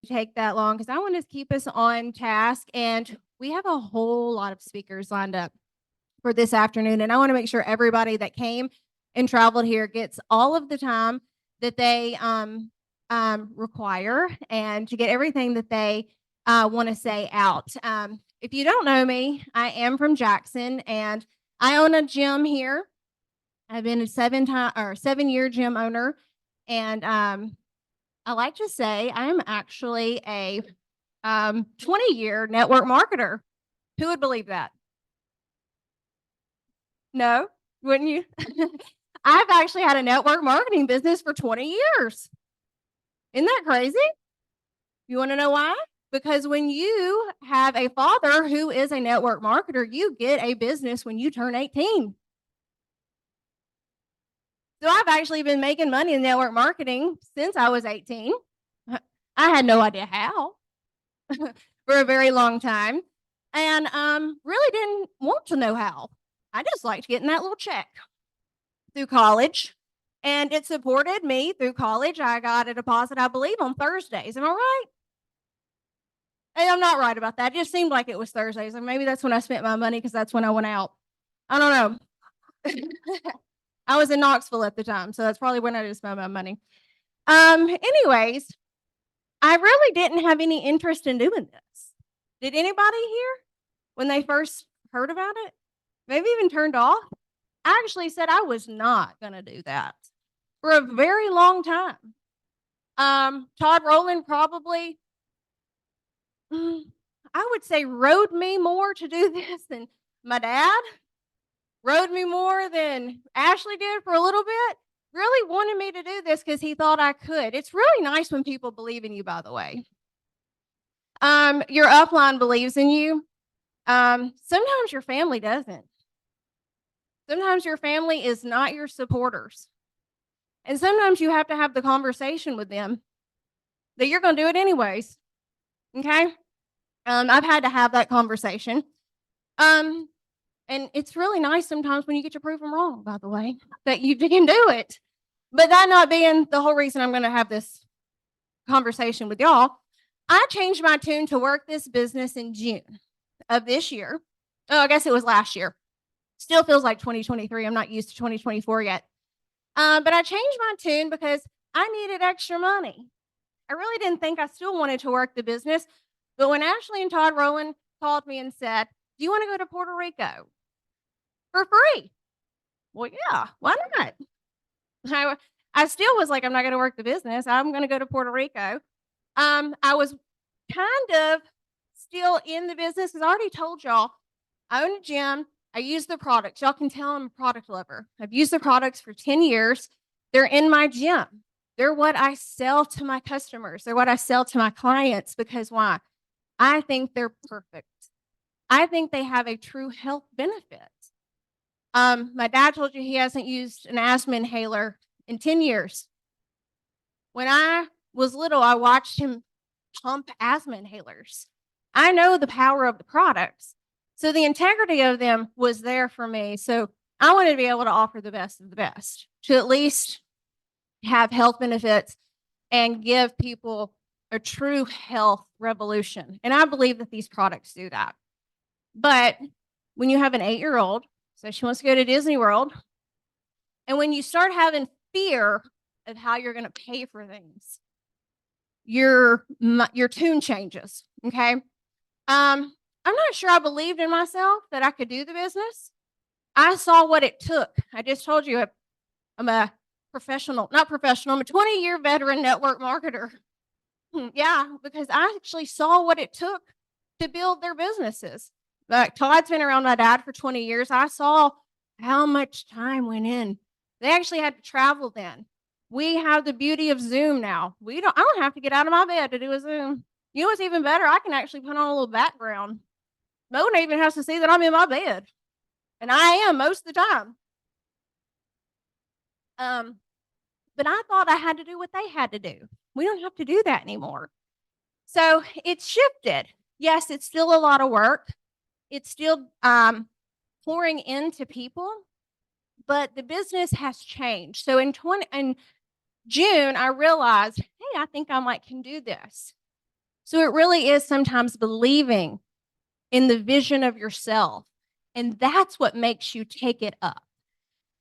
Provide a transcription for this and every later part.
take that long because I want to keep us on task. And we have a whole lot of speakers lined up for this afternoon. And I want to make sure everybody that came and traveled here gets all of the time that they require and to get everything that they want to say out. If you don't know me, I am from Jackson and I own a gym here. I've been a 7-year gym owner. And I like to say I'm actually a 20-year network marketer. Who would believe that? No, wouldn't you? I've actually had a network marketing business for 20 years. Isn't that crazy? You want to know why? Because when you have a father who is a network marketer, you get a business when you turn 18. So I've actually been making money in network marketing since I was 18. I had no idea how for a very long time and really didn't want to know how. I just liked getting that little check through college and it supported me through college. I got a deposit, I believe, on Thursdays. Am I right? And I'm not right about that. It just seemed like it was Thursdays. And maybe that's when I spent my money because that's when I went out. I don't know. I was in Knoxville at the time, so that's probably when I just spent my money. Anyways, I really didn't have any interest in doing this. Did anybody here when they first heard about it? Maybe even turned off? I actually said I was not going to do that for a very long time. Todd Rowland probably, I would say, rode me more to do this than my dad. Rode me more than Ashley did for a little bit. Really wanted me to do this because he thought I could. It's really nice when people believe in you, by the way. Your upline believes in you. Sometimes your family doesn't. Sometimes your family is not your supporters. And sometimes you have to have the conversation with them that you're going to do it anyways. Okay? I've had to have that conversation. And it's really nice sometimes when you get to prove them wrong, by the way, that you can do it. But that not being the whole reason I'm going to have this conversation with y'all, I changed my tune to work this business in June of this year. Oh, I guess it was last year. Still feels like 2023. I'm not used to 2024 yet. But I changed my tune because I needed extra money. I really didn't think I still wanted to work the business. But when Ashley and Todd Rowland called me and said, do you want to go to Puerto Rico for free? Well, yeah, why not? I still was like, I'm not going to work the business. I'm going to go to Puerto Rico. I was kind of still in the business because I already told y'all I own a gym. I use the products. Y'all can tell I'm a product lover. I've used the products for 10 years. They're in my gym. They're what I sell to my customers. They're what I sell to my clients because why? I think they're perfect. I think they have a true health benefit. My dad told you he hasn't used an asthma inhaler in 10 years. When I was little, I watched him pump asthma inhalers. I know the power of the products. So the integrity of them was there for me. So I wanted to be able to offer the best of the best, to at least have health benefits and give people a true health revolution. And I believe that these products do that. But when you have an 8-year-old, so she wants to go to Disney World, and when you start having fear of how you're going to pay for things, your tune changes. Okay. I'm not sure I believed in myself that I could do the business. I saw what it took. I just told you I'm a professional, not professional, I'm a 20-year veteran network marketer. Yeah, because I actually saw what it took to build their businesses. Like Todd's been around my dad for 20 years. I saw how much time went in. They actually had to travel then. We have the beauty of Zoom now. I don't have to get out of my bed to do a Zoom. You know what's even better? I can actually put on a little background. Mona even has to see that I'm in my bed. And I am most of the time. But I thought I had to do what they had to do. We don't have to do that anymore. So it's shifted. Yes, it's still a lot of work. It's still pouring into people, but the business has changed. So in June, I realized, hey, I think I can do this. So it really is sometimes believing in the vision of yourself. And that's what makes you take it up.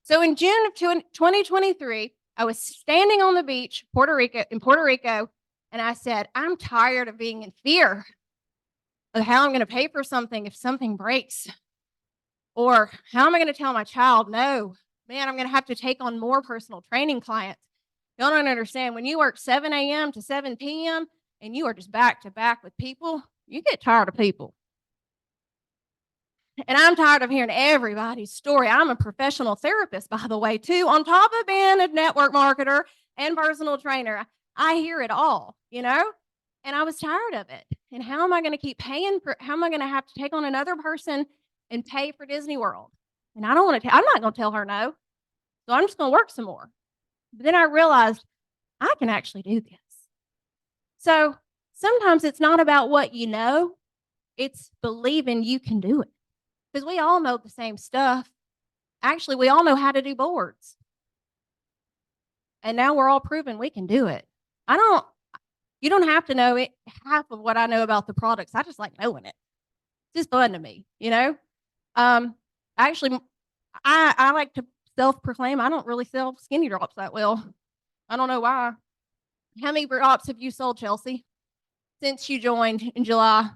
So in June of 2023, I was standing on the beach, in Puerto Rico, and I said, I'm tired of being in fear of how I'm going to pay for something if something breaks. Or how am I going to tell my child, no, man, I'm going to have to take on more personal training clients. Y'all don't understand. When you work 7 a.m. to 7 p.m. and you are just back to back with people, you get tired of people. And I'm tired of hearing everybody's story. I'm a professional therapist, by the way, too, on top of being a network marketer and personal trainer. I hear it all, and I was tired of it. And how am I going to keep paying how am I going to have to take on another person and pay for Disney World? And I don't want to, I'm not going to tell her no. So I'm just going to work some more. But then I realized I can actually do this. So sometimes it's not about what you know, it's believing you can do it. Because we all know the same stuff. Actually, we all know how to do boards. And now we're all proving we can do it. You don't have to know half of what I know about the products. I just like knowing it. It's just fun to me, Actually, I like to self-proclaim I don't really sell skinny drops that well. I don't know why. How many drops have you sold, Chelsea, since you joined in July?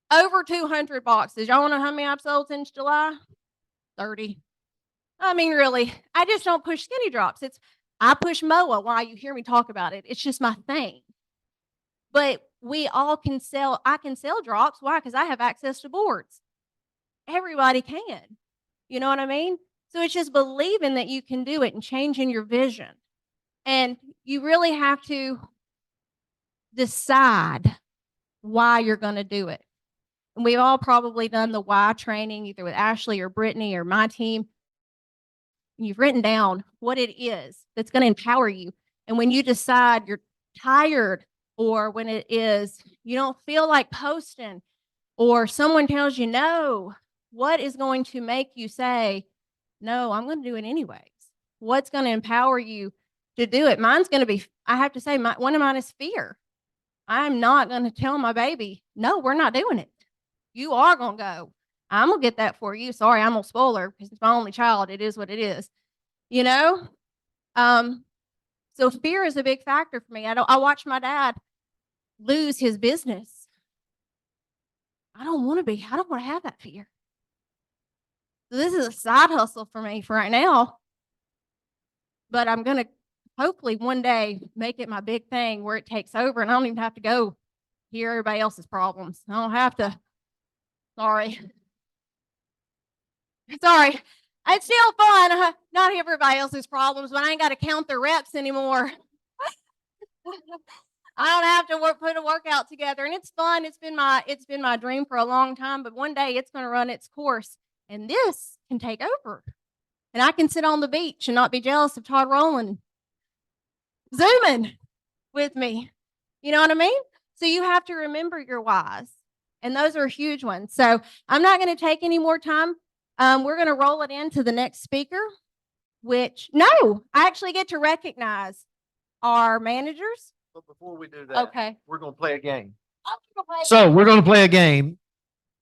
Over 200 boxes. Y'all want to know how many I've sold since July? 30. I mean, really, I just don't push skinny drops. I push MOA. Why you hear me talk about it? It's just my thing. But we all can sell. I can sell drops. Why? Because I have access to boards. Everybody can. You know what I mean? So it's just believing that you can do it and changing your vision. And you really have to decide why you're going to do it. And we've all probably done the why training, either with Ashley or Brittany or my team. And you've written down what it is that's going to empower you. And when you decide you're tired, or when it is you don't feel like posting, or someone tells you no, what is going to make you say, no, I'm going to do it anyways? What's going to empower you to do it? Mine's going to be, I have to say, one of mine is fear. I'm not going to tell my baby, no, we're not doing it. You are going to go. I'm going to get that for you. Sorry, I'm going to spoil her because it's my only child. It is what it is, So fear is a big factor for me. I watched my dad lose his business. I don't want to have that fear. So this is a side hustle for me for right now. But I'm going to hopefully one day make it my big thing where it takes over and I don't even have to go hear everybody else's problems. I don't have to. Sorry. It's still fun. Not hear everybody else's problems, but I ain't got to count their reps anymore. I don't have to put a workout together, and it's fun. It's been my dream for a long time, but one day it's going to run its course, and this can take over. And I can sit on the beach and not be jealous of Todd Rowland zooming with me. You know what I mean? So you have to remember your whys, and those are huge ones. So I'm not going to take any more time. We're going to roll it into the next speaker, I actually get to recognize our managers. But before we do that, Okay. we're going to play a game. So we're going to play a game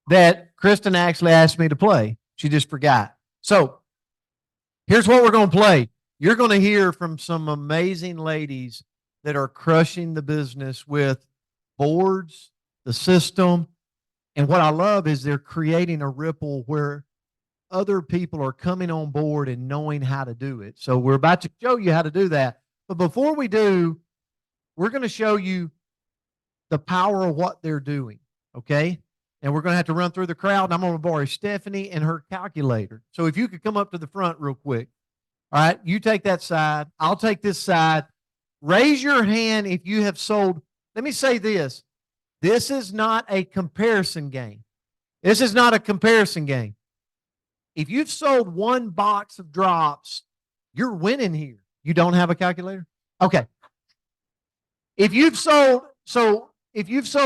that Kristen actually asked me to play. She just forgot. So here's what we're going to play. You're going to hear from some amazing ladies that are crushing the business with boards, the system. And what I love is they're creating a ripple where other people are coming on board and knowing how to do it. So we're about to show you how to do that. But before we do, we're going to show you the power of what they're doing. Okay. And we're going to have to run through the crowd. And I'm going to borrow Stephanie and her calculator. So if you could come up to the front real quick. All right. You take that side. I'll take this side. Raise your hand if you have sold. Let me say this. This is not a comparison game. This is not a comparison game. If you've sold one box of drops, you're winning here. You don't have a calculator? Okay. If you've sold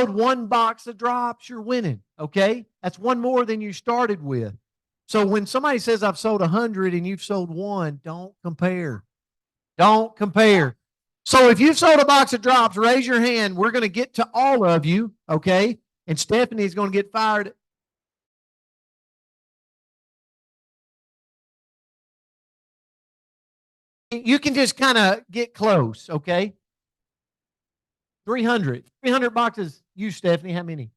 one box of drops, you're winning. Okay. That's one more than you started with. So when somebody says I've sold 100 and you've sold one, don't compare. Don't compare. So if you've sold a box of drops, raise your hand. We're going to get to all of you, okay? And Stephanie's going to get fired. You can just kind of get close, okay? 300. 300 boxes. You, Stephanie, how many?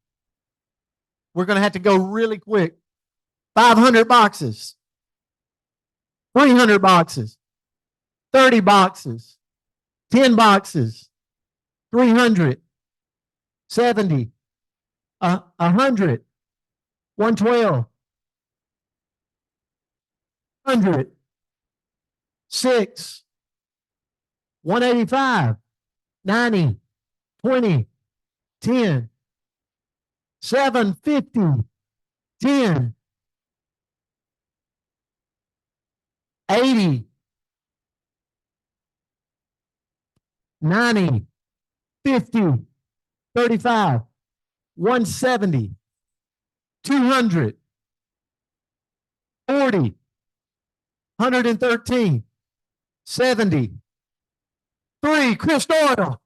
We're going to have to go really quick. 500 boxes. 300 boxes. 30 boxes. 10 boxes. 300. 70. 100. 112. 100. 6. 185. 90. 20. 10. 750. 10. 80. 90. 50. 35. 170. 200. 40. 113. 70. 3. Chris Doyle.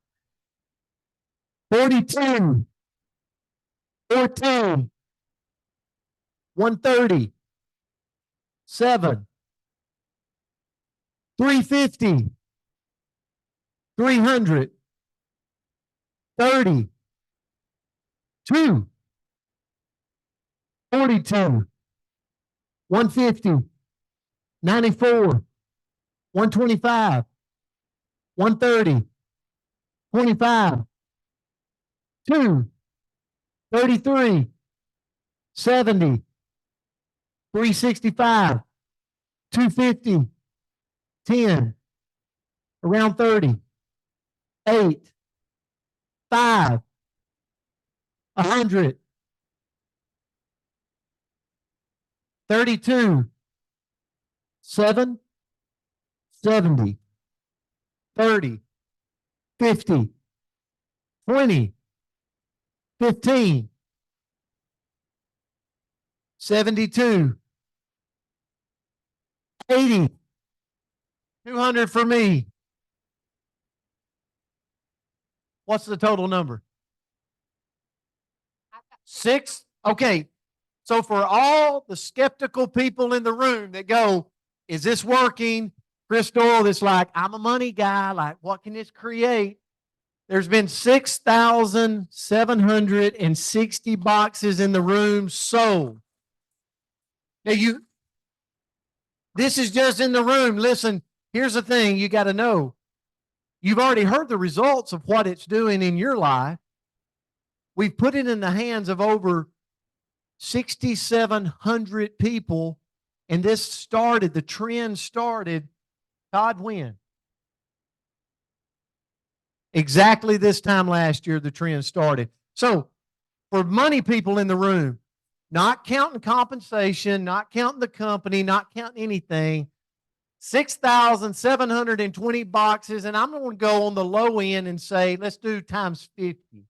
42. 14. 130. 7. 350. 300. 30. 2. 42. 150. 94. 125. 130. 25. 2. 33. 70. 365. 250. 10. Around 30. 8. 5. 100. 32. 7. 70. 30. 50. 20. 15. 72. 80. 200 for me. What's the total number? 6? Okay. So for all the skeptical people in the room that go, is this working? Chris Doyle that's like, I'm a money guy. Like, what can this create? There's been 6,760 boxes in the room sold. Now this is just in the room. Listen, here's the thing you got to know. You've already heard the results of what it's doing in your life. We've put it in the hands of over 6,700 people, and the trend started, Todd, when? Exactly this time last year, the trend started. So for money people in the room, not counting compensation, not counting the company, not counting anything, 6,720 boxes. And I'm going to go on the low end and say, let's do times 50.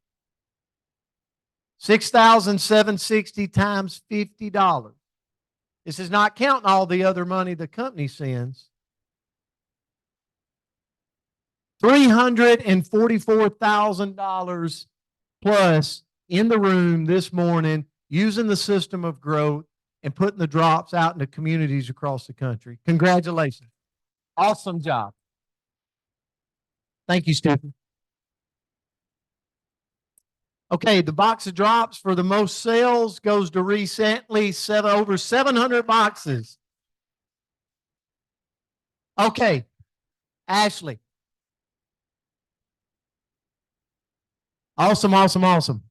6,760 times $50. This is not counting all the other money the company sends. $344,000 plus in the room this morning using the system of growth and putting the drops out into communities across the country. Congratulations. Awesome job. Thank you, Stephen. Okay, the box of drops for the most sales goes to recently over 700 boxes. Okay, Ashley. Awesome, awesome, awesome.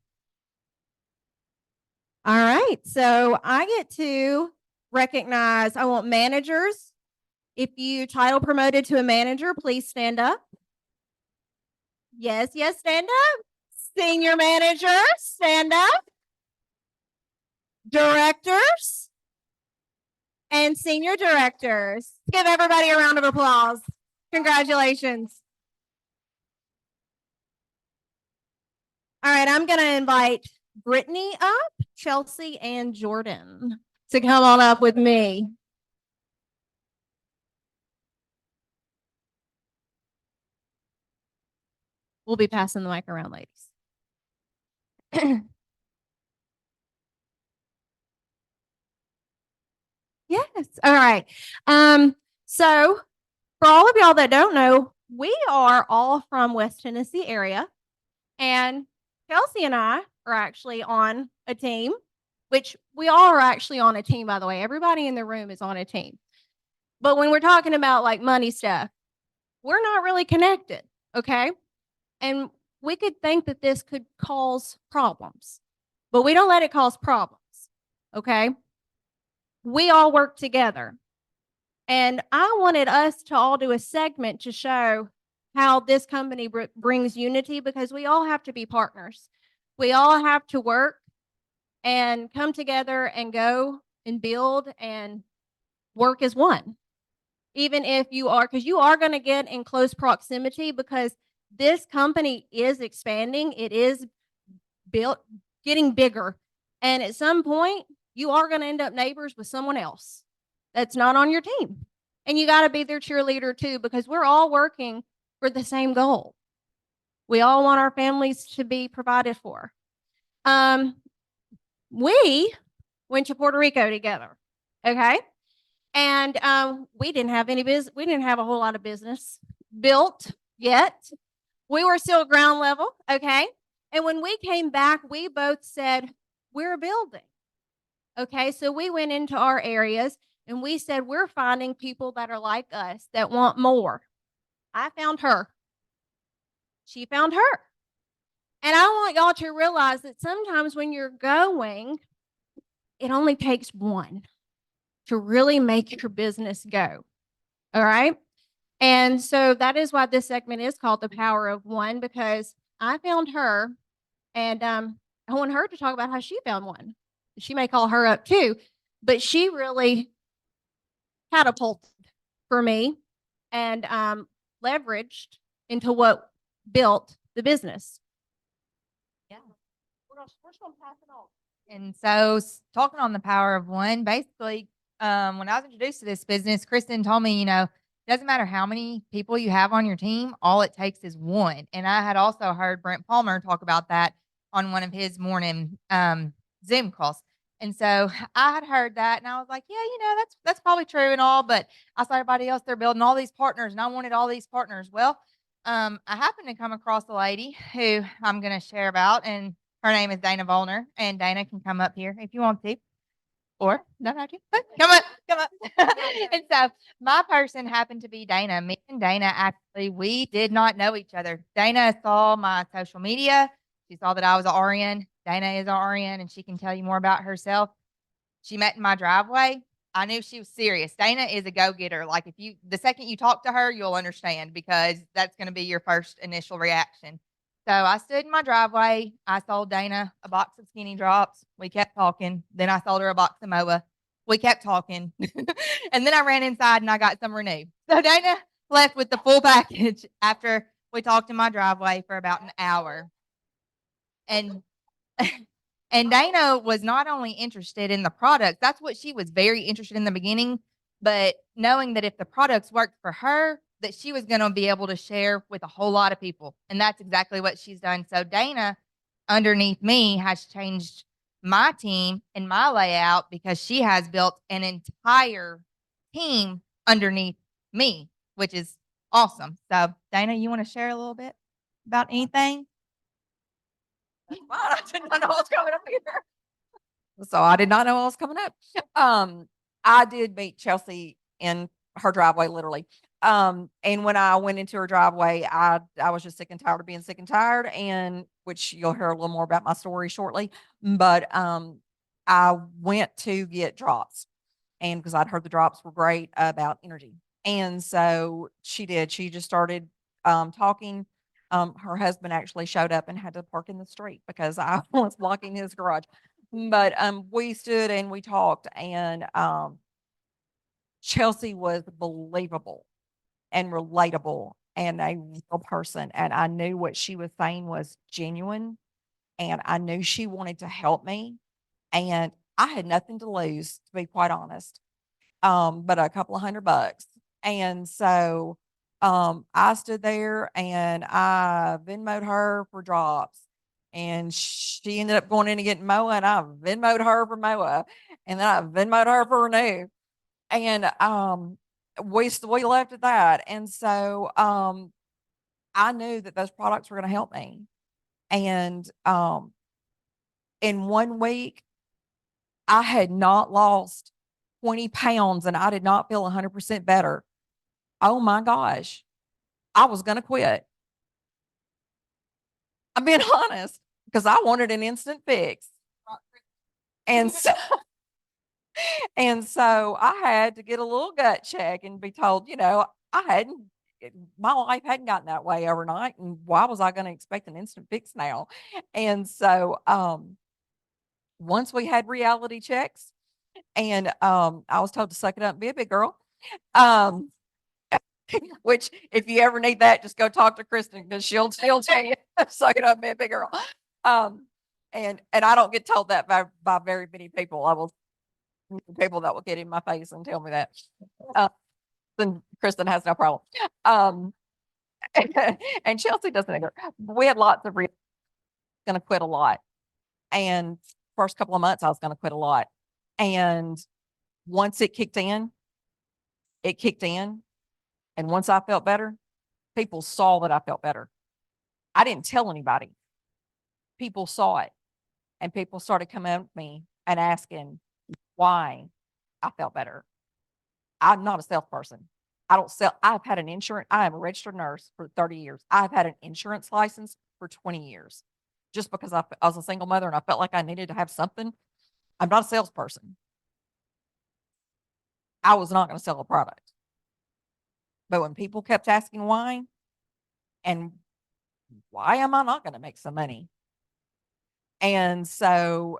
All right. So I get to recognize, I want managers. If you title promoted to a manager, please stand up. Yes, yes, stand up. Senior manager, stand up. Directors and senior directors. Give everybody a round of applause. Congratulations. All right, I'm going to invite Brittany up, Chelsea, and Jordan to come on up with me. We'll be passing the mic around, ladies. Yes. All right. So for all of y'all that don't know, we are all from West Tennessee area, and Kelsey and I are actually on a team, which we all are actually on a team, by the way. Everybody in the room is on a team. But when we're talking about like money stuff, we're not really connected. Okay. And we could think that this could cause problems, but we don't let it cause problems. Okay. We all work together. And I wanted us to all do a segment to show how this company brings unity, because we all have to be partners. We all have to work and come together and go and build and work as one. Even if you are, because you are going to get in close proximity, because this company is expanding. It is getting bigger. And at some point, you are going to end up neighbors with someone else that's not on your team. And you got to be their cheerleader too, because we're all working for the same goal. We all want our families to be provided for. We went to Puerto Rico together. Okay. And we didn't have any business. We didn't have a whole lot of business built yet. We were still ground level. Okay. And when we came back, we both said, we're building. Okay. So we went into our areas and we said, we're finding people that are like us that want more. I found her. She found her. And I want y'all to realize that sometimes when you're going, it only takes one to really make your business go. All right. And so that is why this segment is called The Power of One, because I found her, and I want her to talk about how she found one. She may call her up too, but she really catapulted for me and leveraged into what built the business. Yeah. We're just going to pass it on. And so talking on the power of one, basically, when I was introduced to this business, Kristen told me, it doesn't matter how many people you have on your team, all it takes is one. And I had also heard Brent Palmer talk about that on one of his morning Zoom calls. And so I had heard that and I was like, yeah, that's probably true and all, but I saw everybody else, they're building all these partners and I wanted all these partners. Well, I happened to come across a lady who I'm going to share about, and her name is Dana Volner, and Dana can come up here if you want to, or don't have to. Come up. And so my person happened to be Dana. Me and Dana, actually, we did not know each other. Dana saw my social media. She saw that I was an RN. Dana is an RN, and she can tell you more about herself. She met in my driveway. I knew she was serious. Dana is a go-getter. Like the second you talk to her, you'll understand, because that's going to be your first initial reaction. So I stood in my driveway. I sold Dana a box of Skinny Drops. We kept talking. Then I sold her a box of MOA. We kept talking. And then I ran inside and I got some Renew. So Dana left with the full package after we talked in my driveway for about an hour. And Dana was not only interested in the products, that's what she was very interested in the beginning, but knowing that if the products worked for her, that she was going to be able to share with a whole lot of people. And that's exactly what she's done. So Dana, underneath me, has changed my team and my layout because she has built an entire team underneath me, which is awesome. So Dana, you want to share a little bit about anything? I did not know what was coming up here. So I did not know what was coming up. I did meet Chelsea in her driveway, literally. And when I went into her driveway, I was just sick and tired of being sick and tired, and which you'll hear a little more about my story shortly. But I went to get drops, and because I'd heard the drops were great about energy. And so she did. She just started talking. Her husband actually showed up and had to park in the street because I was blocking his garage. But we stood and we talked, and Chelsea was believable and relatable and a real person. And I knew what she was saying was genuine, and I knew she wanted to help me. And I had nothing to lose, to be quite honest, but a couple of $100. And so I stood there and I Venmoed her for drops. And she ended up going in and getting Moa, and I Venmoed her for Moa. And then I Venmoed her for Renew. And we left at that. And so I knew that those products were going to help me. And in 1 week, I had not lost 20 pounds and I did not feel 100% better. Oh my gosh, I was going to quit. I'm being honest because I wanted an instant fix. And so, and so I had to get a little gut check and be told, my life hadn't gotten that way overnight. And why was I going to expect an instant fix now? And so, once we had reality checks and, I was told to suck it up and be a big girl. Which if you ever need that, just go talk to Kristen because she'll tell you, suck it up and be a big girl. And I don't get told that by very many people. I will people that will get in my face and tell me that. Then Kristen has no problem. And Chelsea doesn't either. We had lots of going to quit a lot. And first couple of months, I was going to quit a lot. And once it kicked in. And once I felt better, people saw that I felt better. I didn't tell anybody. People saw it. And people started coming up to me and asking why I felt better. I'm not a salesperson. I don't sell. I've had an insurance. I am a registered nurse for 30 years. I've had an insurance license for 20 years. Just because I was a single mother and I felt like I needed to have something. I'm not a salesperson. I was not going to sell a product. But when people kept asking why, and why am I not going to make some money? And so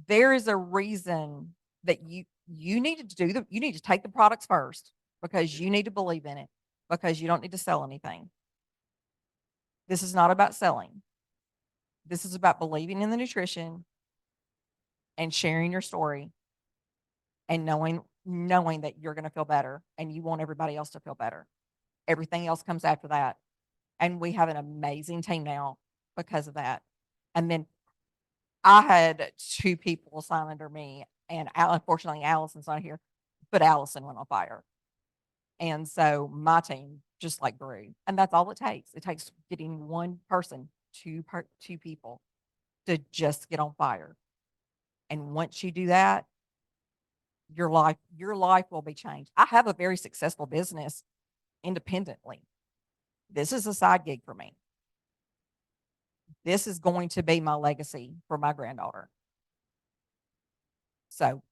there is a reason that you need to you need to take the products first because you need to believe in it because you don't need to sell anything. This is not about selling. This is about believing in the nutrition and sharing your story and knowing that you're going to feel better and you want everybody else to feel better. Everything else comes after that. And we have an amazing team now because of that. And then I had 2 people sign under me, and unfortunately Allison's not here, but Allison went on fire. And so my team just like grew. And that's all it takes. It takes getting one person, 2 people to just get on fire. And once you do that, your life will be changed. I have a very successful business independently. This is a side gig for me. This is going to be my legacy for my granddaughter. So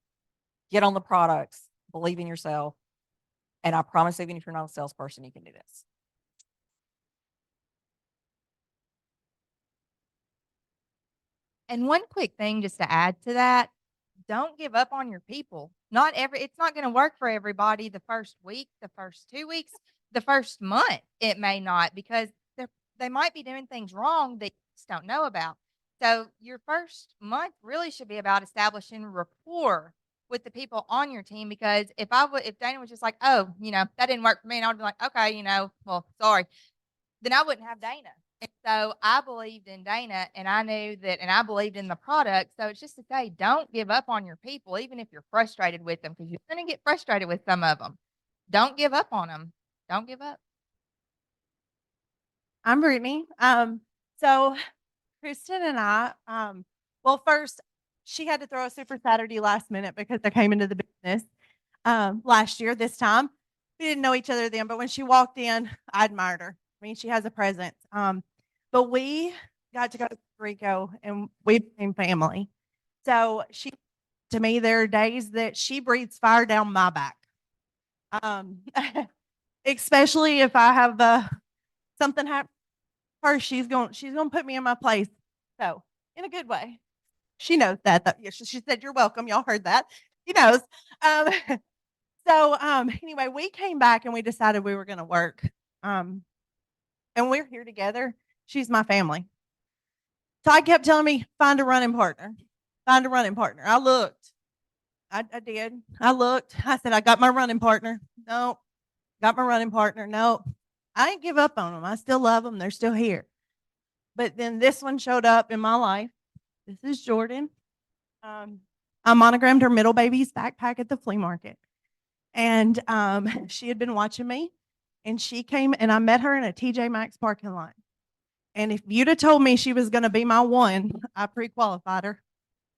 get on the products, believe in yourself. And I promise, even if you're not a salesperson, you can do this. And one quick thing just to add to that, don't give up on your people. It's not going to work for everybody the first week, the first 2 weeks, the first month. It may not because they might be doing things wrong that you just don't know about. So your first month really should be about establishing rapport with the people on your team. Because if Dana was just like, oh, that didn't work for me, and I would be like, okay, well, sorry, then I wouldn't have Dana. And so I believed in Dana and I knew that, and I believed in the product. So it's just to say, don't give up on your people, even if you're frustrated with them, because you're going to get frustrated with some of them. Don't give up on them. Don't give up. I'm Brittany. So Kristen and I, well, first she had to throw a Super Saturday last minute because I came into the business last year. This time we didn't know each other then, but when she walked in, I admired her. I mean, she has a presence. But we got to go to Puerto Rico and we became family. So to me, there are days that she breathes fire down my back. Especially if I have something happen. First, she's going to put me in my place. So in a good way. She knows that. Though. She said, "You're welcome." Y'all heard that. She knows. Anyway, we came back and we decided we were going to work. And we're here together. She's my family. So I kept telling me, find a running partner. Find a running partner. I looked. I did. I looked. I said, I got my running partner. Nope. Got my running partner. Nope. I ain't give up on them. I still love them. They're still here. But then this one showed up in my life. This is Jordan. I monogrammed her middle baby's backpack at the flea market. And she had been watching me, and she came, and I met her in a TJ Maxx parking lot. And if you'd have told me she was going to be my one, I pre-qualified her.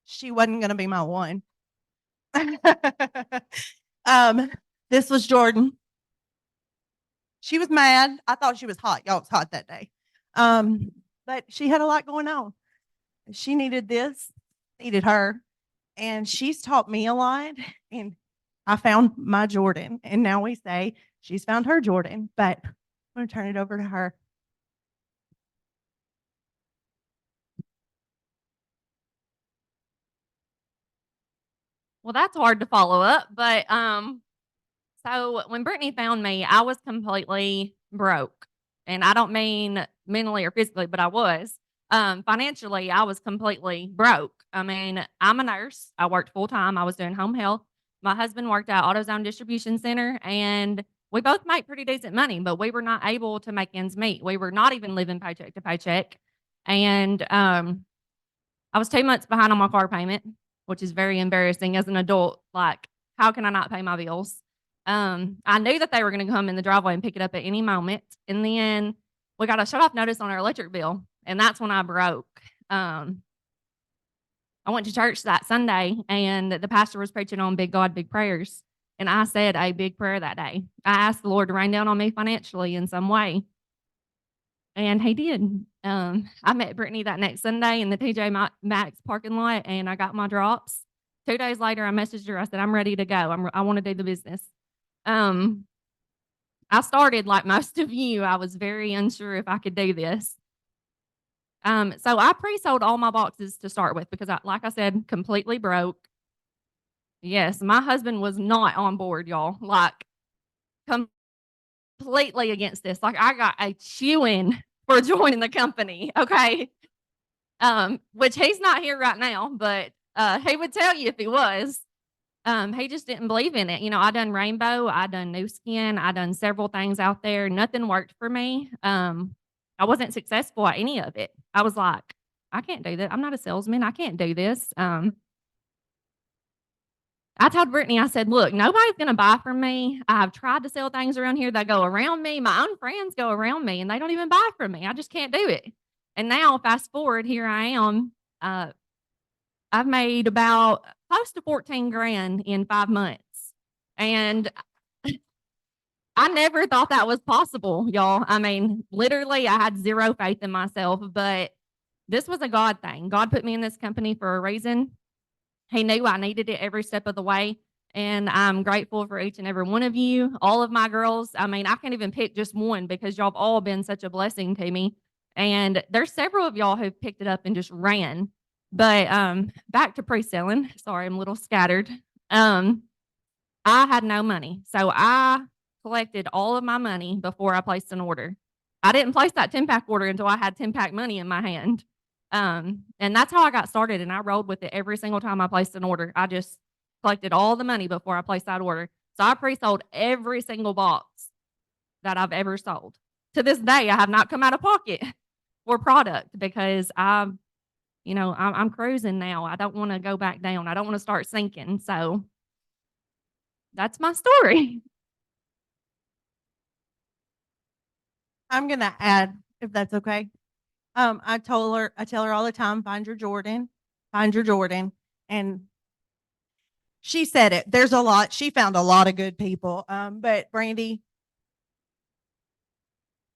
She wasn't going to be my one. This was Jordan. She was mad. I thought she was hot. Y'all was hot that day. But she had a lot going on. She needed this, needed her. And she's taught me a lot. And I found my Jordan. And now we say she's found her Jordan. But I'm going to turn it over to her. Well, that's hard to follow up, but so when Brittany found me, I was completely broke. And I don't mean mentally or physically, but I was. Financially, I was completely broke. I mean, I'm a nurse. I worked full time. I was doing home health. My husband worked at AutoZone Distribution Center, and we both make pretty decent money, but we were not able to make ends meet. We were not even living paycheck to paycheck. And I was 2 months behind on my car payment, which is very embarrassing as an adult. Like, how can I not pay my bills? I knew that they were going to come in the driveway and pick it up at any moment. And then we got a shut off notice on our electric bill. And that's when I broke. I went to church that Sunday, and the pastor was preaching on big God, big prayers. And I said a big prayer that day. I asked the Lord to rain down on me financially in some way. And he did. I met Brittany that next Sunday in the TJ Maxx parking lot, and I got my drops. 2 days later, I messaged her. I said, I'm ready to go. I want to do the business. I started like most of you. I was very unsure if I could do this. So I pre-sold all my boxes to start with because, like I said, completely broke. Yes, my husband was not on board, y'all. Like, completely against this. Like, I got a chew-in for joining the company, okay? Which he's not here right now, but he would tell you if he was. He just didn't believe in it. You know, I done Rainbow, I done New Skin, I done several things out there. Nothing worked for me. I wasn't successful at any of it. I was like, I can't do that. I'm not a salesman. I can't do this. I told Brittany, I said, look, nobody's going to buy from me. I've tried to sell things around here that go around me. My own friends go around me and they don't even buy from me. I just can't do it. And now fast forward, here I am. I've made about close to 14 grand in 5 months. And I never thought that was possible, y'all. I mean, literally, I had zero faith in myself, but this was a God thing. God put me in this company for a reason. He knew I needed it every step of the way. And I'm grateful for each and every one of you, all of my girls. I mean, I can't even pick just one because y'all have all been such a blessing to me. And there's several of y'all who've picked it up and just ran. But back to pre-selling. Sorry, I'm a little scattered. I had no money. So I collected all of my money before I placed an order. I didn't place that 10-pack order until I had 10-pack money in my hand. And that's how I got started. And I rolled with it every single time I placed an order. I just collected all the money before I placed that order. So I pre-sold every single box that I've ever sold. To this day, I have not come out of pocket for product because I'm cruising now. I don't want to go back down. I don't want to start sinking. So that's my story. I'm going to add, if that's okay. I tell her all the time, find your Jordan. And she said it. There's a lot. She found a lot of good people. But Brandy,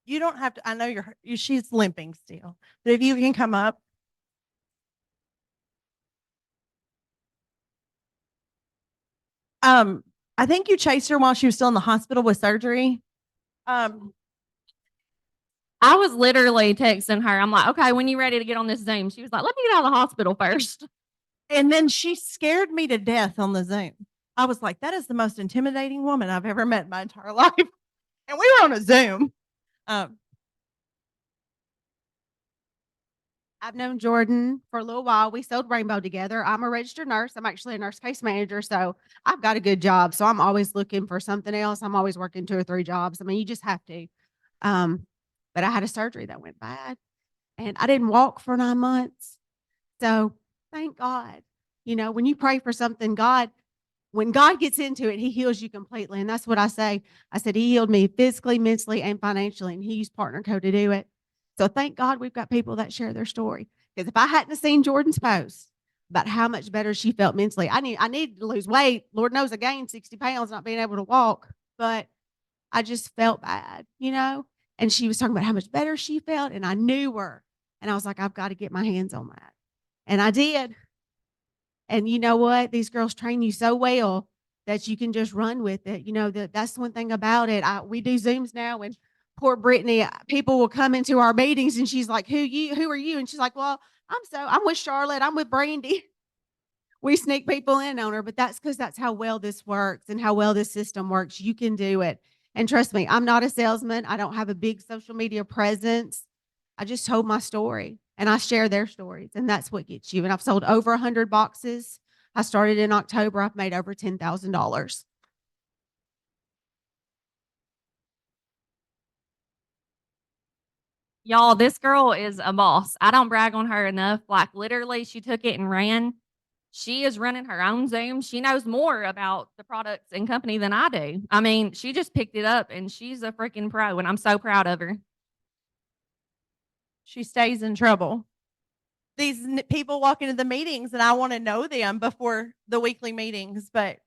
you don't have to, I know she's limping still, but if you can come up. I think you chased her while she was still in the hospital with surgery. I was literally texting her. I'm like, okay, when you ready to get on this Zoom? She was like, let me get out of the hospital first. And then she scared me to death on the Zoom. I was like, that is the most intimidating woman I've ever met in my entire life. And we were on a Zoom. I've known Jordan for a little while. We sold Rainbow together. I'm a registered nurse. I'm actually a nurse case manager. So I've got a good job. So I'm always looking for something else. I'm always working 2 or 3 jobs. I mean, you just have to. But I had a surgery that went bad and I didn't walk for 9 months. So thank God, when you pray for something, when God gets into it, he heals you completely. And that's what I say. I said, he healed me physically, mentally, and financially, and he used Partner Co to do it. So thank God we've got people that share their story. Because if I hadn't have seen Jordan's post about how much better she felt mentally, I needed to lose weight. Lord knows I gained 60 pounds not being able to walk, but I just felt bad, and she was talking about how much better she felt, and I knew her. And I was like, I've got to get my hands on that. And I did. And you know what? These girls train you so well that you can just run with it. That's one thing about it. We do Zooms now, and poor Brittany, people will come into our meetings and she's like, who are you? And she's like, well, I'm with Charlotte. I'm with Brandy. We sneak people in on her, but that's because that's how well this works and how well this system works. You can do it. And trust me, I'm not a salesman. I don't have a big social media presence. I just told my story and I share their stories, and that's what gets you. And I've sold over 100 boxes. I started in October. I've made over $10,000. Y'all, this girl is a boss. I don't brag on her enough. Like literally, she took it and ran. She is running her own Zoom. She knows more about the products and company than I do. I mean, she just picked it up and she's a freaking pro, and I'm so proud of her. She stays in trouble. These people walk into the meetings and I want to know them before the weekly meetings. But,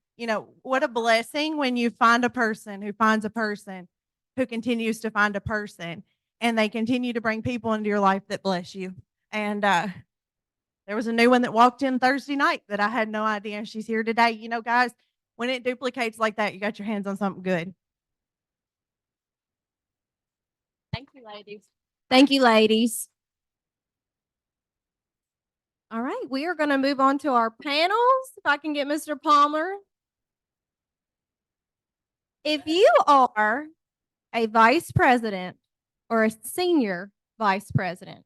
what a blessing when you find a person who finds a person who continues to find a person, and they continue to bring people into your life that bless you. And there was a new one that walked in Thursday night that I had no idea. She's here today. Guys, when it duplicates like that, you got your hands on something good. Thank you, ladies. Thank you, ladies. All right, we are going to move on to our panels. If I can get Mr. Palmer. If you are a vice president or a senior vice president,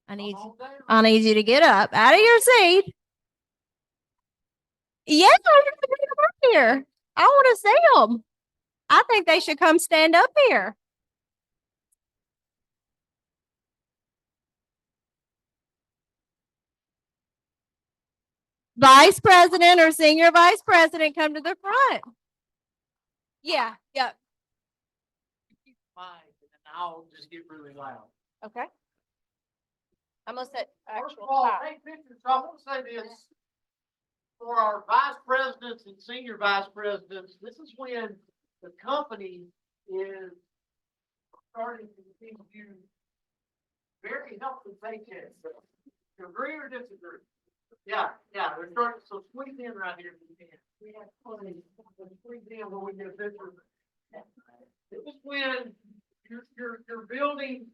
I need you to get up out of your seat. Yeah, you're here. I want to see them. I think they should come stand up here. Vice president or senior vice president, come to the front. Yeah. I'll just get really loud. Okay. I'm gonna set First of all, hey, pictures, I want to say this. For our vice presidents and senior vice presidents, this is when the company is starting to give you very healthy paychecks. Agree or disagree? Yeah, they're starting, so squeeze in right here if you can. We have plenty, squeeze in when we get a picture. This is when you're building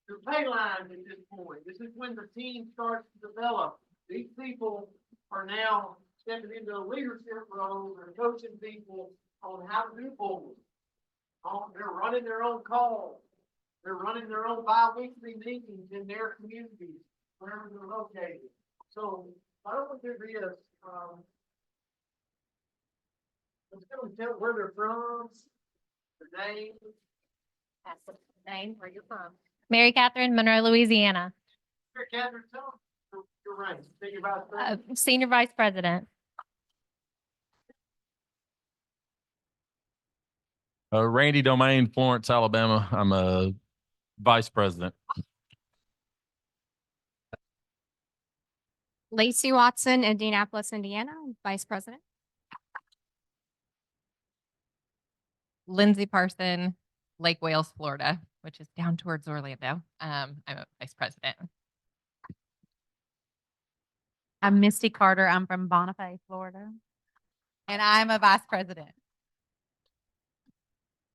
your pay lines at this point. This is when the team starts to develop. These people are now stepping into a leadership role and coaching people on how to do forward. They're running their own calls. They're running their own bi-weekly meetings in their communities, wherever they're located. So I don't think there is, let's go and tell where they're from, their name. That's the name where you're from. Mary Catherine, Monroe, Louisiana. Here, Catherine, tell them your rank, senior vice president. Senior Vice President. Randy Domain, Florence, Alabama. I'm a vice president. Lacey Watson, Indianapolis, Indiana, Vice President. Lindsay Parson, Lake Wales, Florida, which is down towards Orlando. I'm a Vice President. I'm Misty Carter. I'm from Bonifay, Florida. And I'm a Vice President.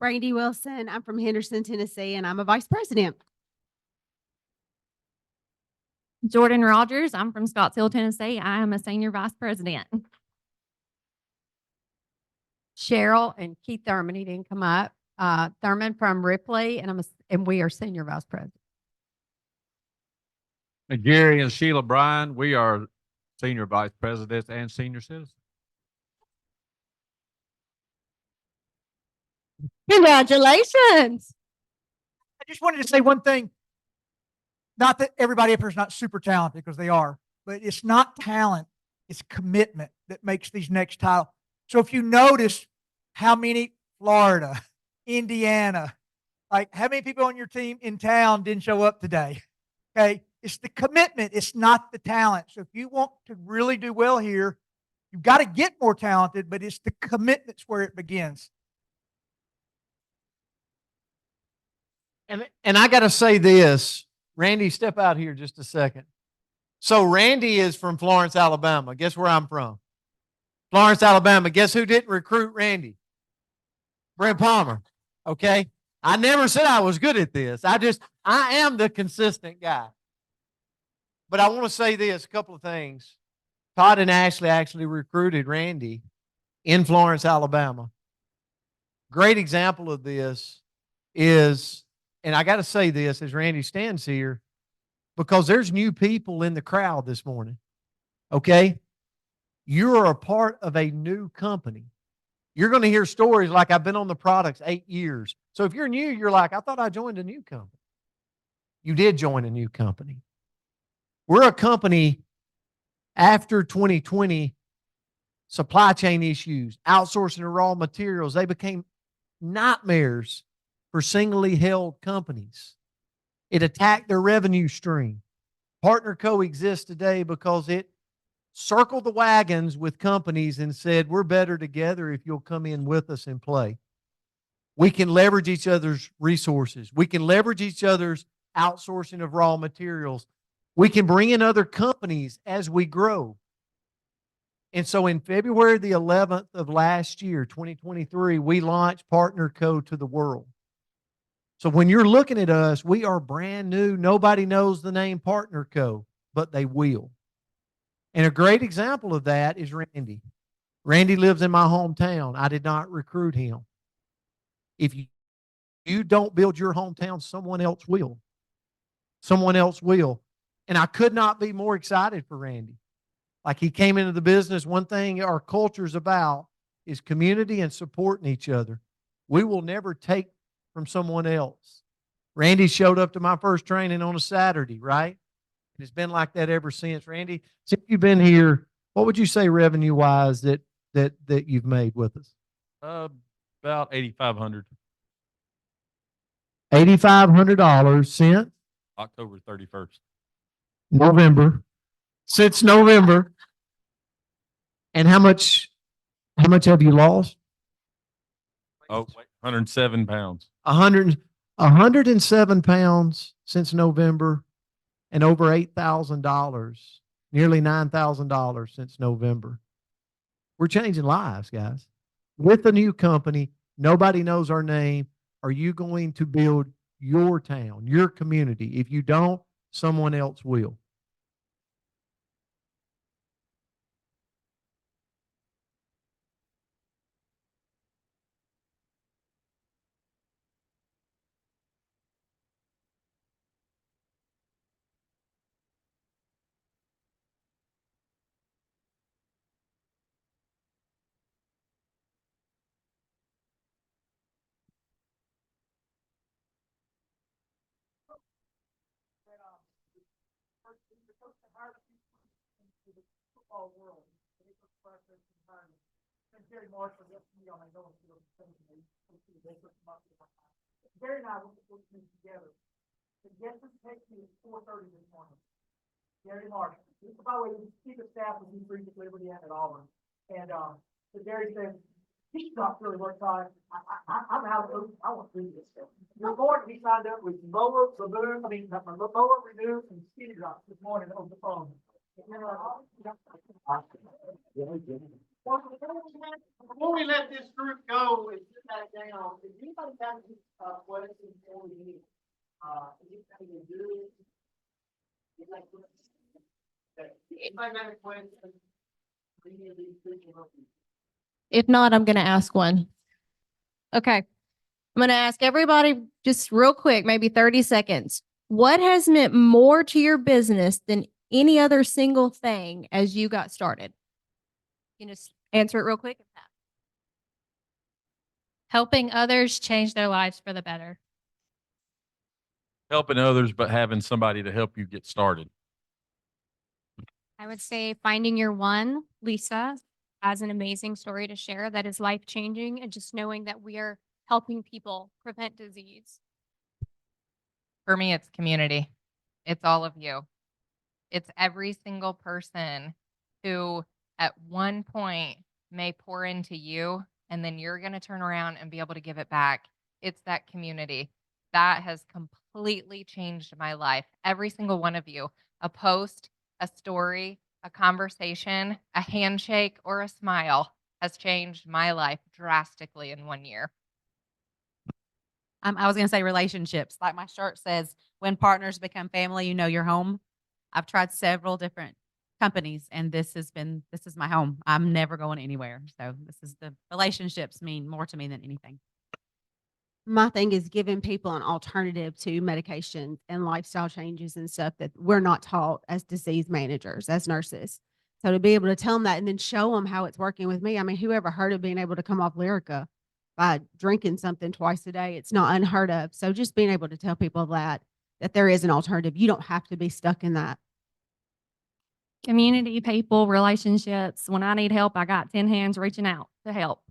Brandy Wilson. I'm from Henderson, Tennessee, and I'm a vice president. Jordan Rogers. I'm from Scottsdale, Tennessee. I am a senior vice president. Cheryl and Keith Thurman, he didn't come up. Thurman from Ripley, and we are senior vice president. And Gary and Sheila Bryan, we are senior vice presidents and senior citizens. Congratulations. just wanted to say one thing. Not that everybody up here is not super talented, because they are, but it's not talent, it's commitment that makes these next title. So if you notice how many Florida, Indiana, like how many people on your team in town didn't show up today? Okay. It's the commitment. It's not the talent. So if you want to really do well here, you've got to get more talented, but it's the commitments where it begins. And I got to say this, Randy, step out here just a second. So Randy is from Florence, Alabama. Guess where I'm from? Florence, Alabama. Guess who didn't recruit Randy? Brent Palmer. Okay. I never said I was good at this. I am the consistent guy. But I want to say this, a couple of things. Todd and Ashley actually recruited Randy in Florence, Alabama. Great example of this is, and I got to say this as Randy stands here, because there's new people in the crowd this morning. Okay? You're a part of a new company. You're going to hear stories like, I've been on the products 8 years. So if you're new, you're like, I thought I joined a new company. You did join a new company. We're a company after 2020, supply chain issues, outsourcing of raw materials, they became nightmares for singly held companies. It attacked their revenue stream. Partner Co exists today because it circled the wagons with companies and said, we're better together if you'll come in with us and play. We can leverage each other's resources. We can leverage each other's outsourcing of raw materials. We can bring in other companies as we grow. And so in February the 11th of last year, 2023, we launched Partner Co to the world. So when you're looking at us, we are brand new. Nobody knows the name Partner Co, but they will. And a great example of that is Randy. Randy lives in my hometown. I did not recruit him. If you don't build your hometown, someone else will. Someone else will. And I could not be more excited for Randy. Like, he came into the business. One thing our culture is about is community and supporting each other. We will never take from someone else. Randy showed up to my first training on a Saturday, right? And it's been like that ever since. Randy, since you've been here, what would you say revenue-wise that you've made with us? About 8,500. $8,500 since October 31st. November. Since November. And how much have you lost? Oh, 107 pounds. 107 pounds since November, and over $8,000, nearly $9,000 since November. We're changing lives, guys. With a new company, nobody knows our name. Are you going to build your town, your community? If you don't, someone else will. Gary Marshall, on my own field. Gary and I went to work together. And guess who texted me at 4:30 this morning? Gary Marshall. By the way, he's chief of staff with New at Liberty and at Auburn. And so Gary said, he's not really worked on. I'm out of, I want to do this stuff. This morning, he signed up with Mower, Laboon, Mower, Renew, and Skinny Drops this morning over the phone. Before we let this group go and sit back down, if anybody has any questions for me, anything to do? Anybody got a question? Any of these people? If not, I'm going to ask one. Okay. I'm going to ask everybody just real quick, maybe 30 seconds. What has meant more to your business than any other single thing as you got started? You can just answer it real quick. Helping others change their lives for the better. helping others, but having somebody to help you get started. I would say finding your one. Lisa has an amazing story to share that is life changing, and just knowing that we are helping people prevent disease. For me, it's community. It's all of you. It's every single person who at one point may pour into you, and then you're going to turn around and be able to give it back. It's that community that has completely changed my life. Every single one of you, a post, a story, a conversation, a handshake, or a smile has changed my life drastically in 1 year. I was going to say relationships. Like my shirt says, when partners become family, you know your home. I've tried several different companies, and this is my home. I'm never going anywhere. So the relationships mean more to me than anything. My thing is giving people an alternative to medications and lifestyle changes and stuff that we're not taught as disease managers, as nurses. So to be able to tell them that and then show them how it's working with me. I mean, whoever heard of being able to come off Lyrica by drinking something twice a day? It's not unheard of. So just being able to tell people that there is an alternative. You don't have to be stuck in that. Community, people, relationships. When I need help, I got 10 hands reaching out to help.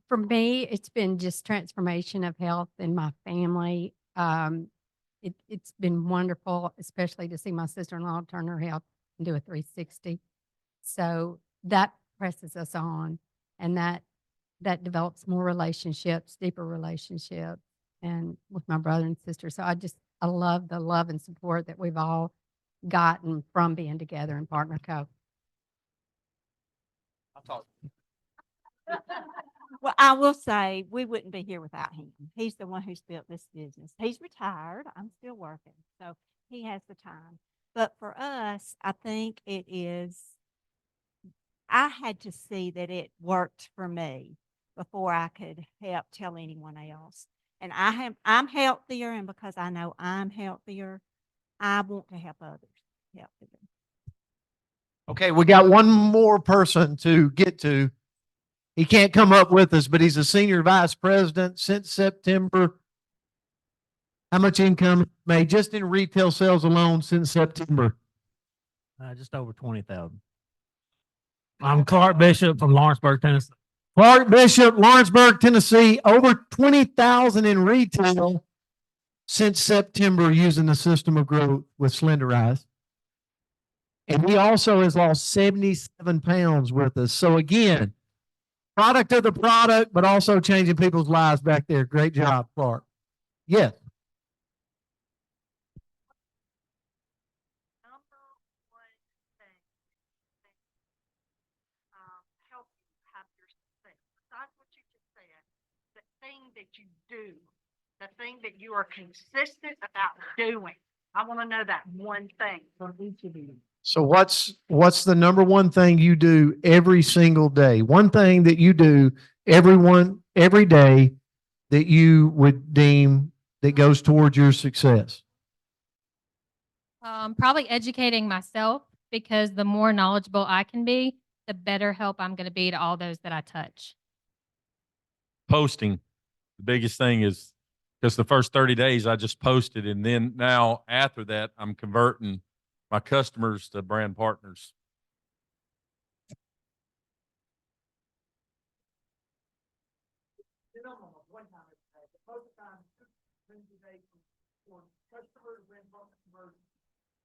For me, it's been just transformation of health in my family. It's been wonderful, especially to see my sister-in-law turn her health and do a 360. So that presses us on, and that develops more relationships, deeper relationships, and with my brother and sister. So I love the love and support that we've all gotten from being together in Partner Co. Well, I will say we wouldn't be here without him. He's the one who's built this business. He's retired. I'm still working, so he has the time. But for us, I think I had to see that it worked for me before I could help tell anyone else. And I'm healthier, and because I know I'm healthier, I want to help others healthier. Okay, we got one more person to get to. He can't come up with us, but he's a senior vice president since September. How much income made just in retail sales alone since September? Just over 20,000. I'm Clark Bishop from Lawrenceburg, Tennessee. Clark Bishop, Lawrenceburg, Tennessee, over 20,000 in retail since September using the system of growth with Slenderize. And he also has lost 77 pounds with us. So again, product of the product, but also changing people's lives back there. Great job, Clark. Yes. Help you have your success. Besides what you just said, the thing that you do, the thing that you are consistent about doing. I want to know that one thing from each of you. So what's the number one thing you do every single day? One thing that you do every day that you would deem that goes towards your success? Probably educating myself, because the more knowledgeable I can be, the better help I'm going to be to all those that I touch. Posting. The biggest thing is because the first 30 days I just posted, and then now after that, I'm converting my customers to brand partners.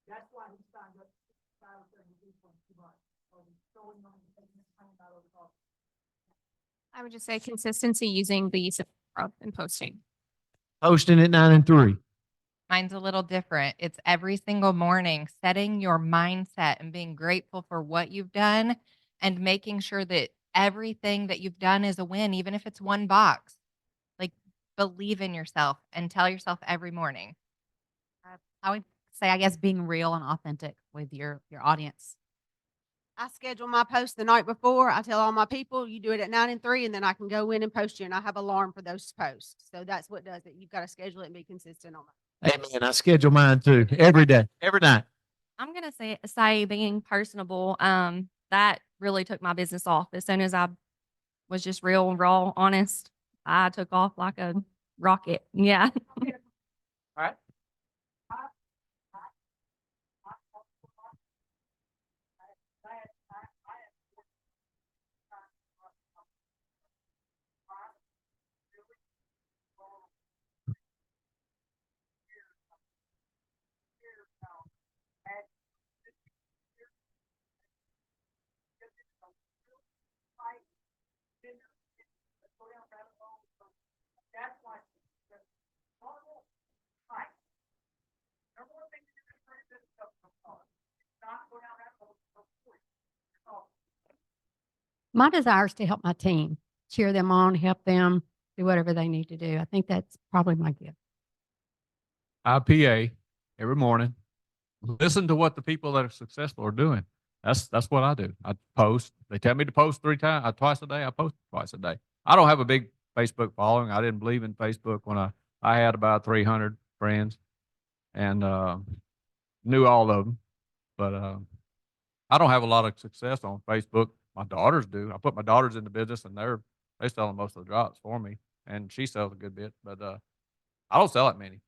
That's why he signed up. I would just say consistency using the use of and posting. Posting at 9 and 3. Mine's a little different. It's every single morning, setting your mindset and being grateful for what you've done and making sure that everything that you've done is a win, even if it's one box. Like, believe in yourself and tell yourself every morning. I would say, I guess, being real and authentic with your audience. I schedule my post the night before. I tell all my people, you do it at 9 and 3, and then I can go in and post you, and I have alarm for those posts. So that's what does it. You've got to schedule it and be consistent on it. Amen. I schedule mine too, every day, every night. I'm gonna say being personable. That really took my business off. As soon as I was just real, raw, honest, I took off like a rocket. Yeah. My desire is to help my team, cheer them on, help them do whatever they need to do. I think that's probably my gift. IPA every morning. Listen to what the people that are successful are doing. That's what I do. I post. They tell me to post twice a day. I post twice a day. I don't have a big Facebook following. I didn't believe in Facebook when I had about 300 friends and knew all of them. But I don't have a lot of success on Facebook. My daughters do. I put my daughters in the business, and they're selling most of the drops for me, and she sells a good bit. But I don't sell that many.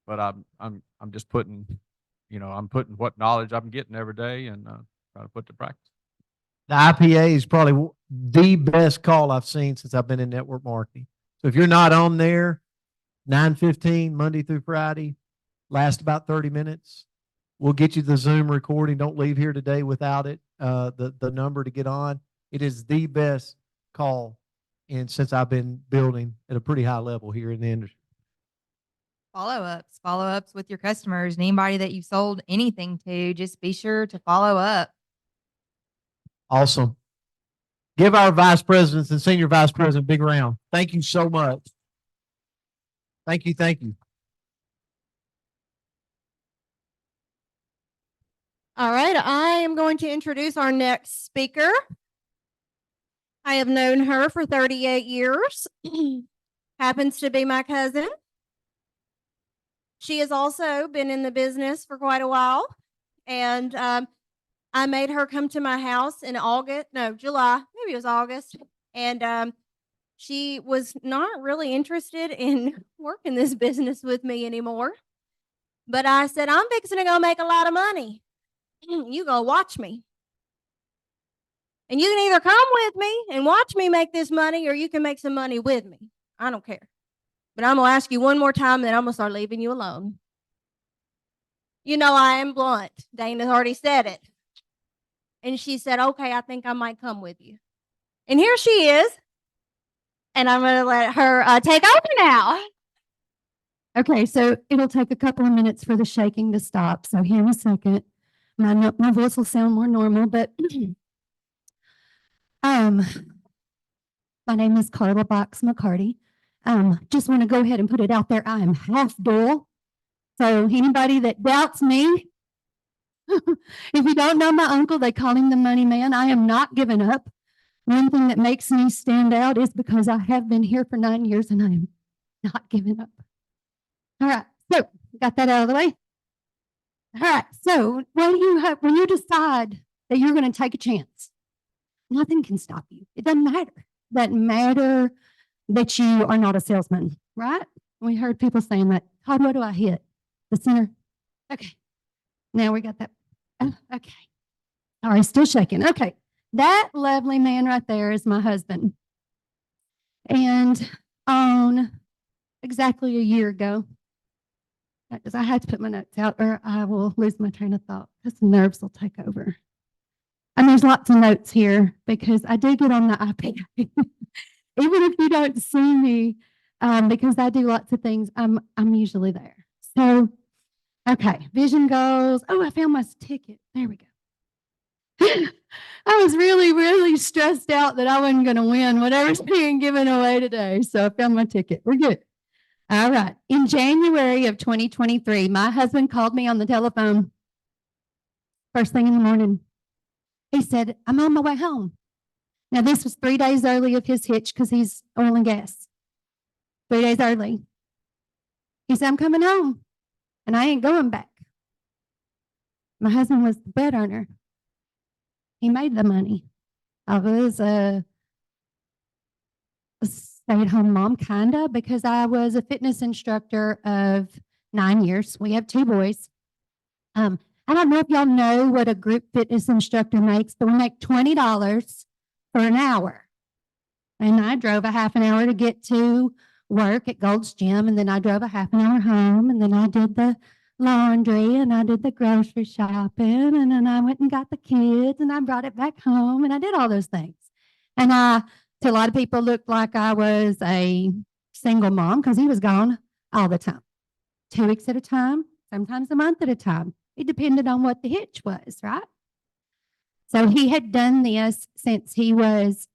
But I'm just putting, I'm putting what knowledge I'm getting every day and trying to put to practice. The IPA is probably the best call I've seen since I've been in network marketing. So if you're not on there, 9:15 Monday through Friday, last about 30 minutes. We'll get you the Zoom recording. Don't leave here today without it. The number to get on. It is the best call since I've been building at a pretty high level here in the industry. Follow-ups with your customers and anybody that you've sold anything to, just be sure to follow up. Awesome. Give our vice presidents and senior vice president a big round. Thank you so much. Thank you. Thank you. All right, I am going to introduce our next speaker. I have known her for 38 years. Happens to be my cousin. She has also been in the business for quite a while. And I made her come to my house in July, maybe it was August. And she was not really interested in working this business with me anymore. But I said, I'm fixing to go make a lot of money. You go watch me. And you can either come with me and watch me make this money, or you can make some money with me. I don't care. But I'm going to ask you one more time, then I'm going to start leaving you alone. You know, I am blunt. Dana's already said it. And she said, okay, I think I might come with you. And here she is. And I'm going to let her take over now. Okay, so it'll take a couple of minutes for the shaking to stop. So here in a second. My voice will sound more normal, but my name is Carla Box McCarty. Just want to go ahead and put it out there. I am half dual. So anybody that doubts me, if you don't know my uncle, they call him the money man. I am not giving up. One thing that makes me stand out is because I have been here for 9 years and I am not giving up. All right, so got that out of the way. All right, so when you decide that you're going to take a chance, nothing can stop you. It doesn't matter. It doesn't matter that you are not a salesman, right? We heard people saying that. Todd, what do I hit? The center? Okay. Now we got that. Oh, okay. All right, still shaking. Okay. That lovely man right there is my husband. And on exactly a year ago, because I had to put my notes out or I will lose my train of thought because the nerves will take over. And there's lots of notes here because I do get on the iPad. Even if you don't see me, because I do lots of things, I'm usually there. So, okay, vision goals. Oh, I found my ticket. There we go. I was really, really stressed out that I wasn't going to win whatever's being given away today. So I found my ticket. We're good. All right. In January of 2023, my husband called me on the telephone first thing in the morning. He said, I'm on my way home. Now, this was 3 days early of his hitch because he's oil and gas. 3 days early. He said, I'm coming home and I ain't going back. My husband was the bread earner. He made the money. I was a stay-at-home mom, kind of, because I was a fitness instructor of 9 years. We have 2 boys. I don't know if y'all know what a group fitness instructor makes, but we make $20 for an hour. And I drove a half an hour to get to work at Gold's Gym, and then I drove a half an hour home, and then I did the laundry, and I did the grocery shopping, and then I went and got the kids, and I brought it back home, and I did all those things. And to a lot of people, looked like I was a single mom because he was gone all the time. 2 weeks at a time, sometimes a month at a time. It depended on what the hitch was, right? So he had done this since he was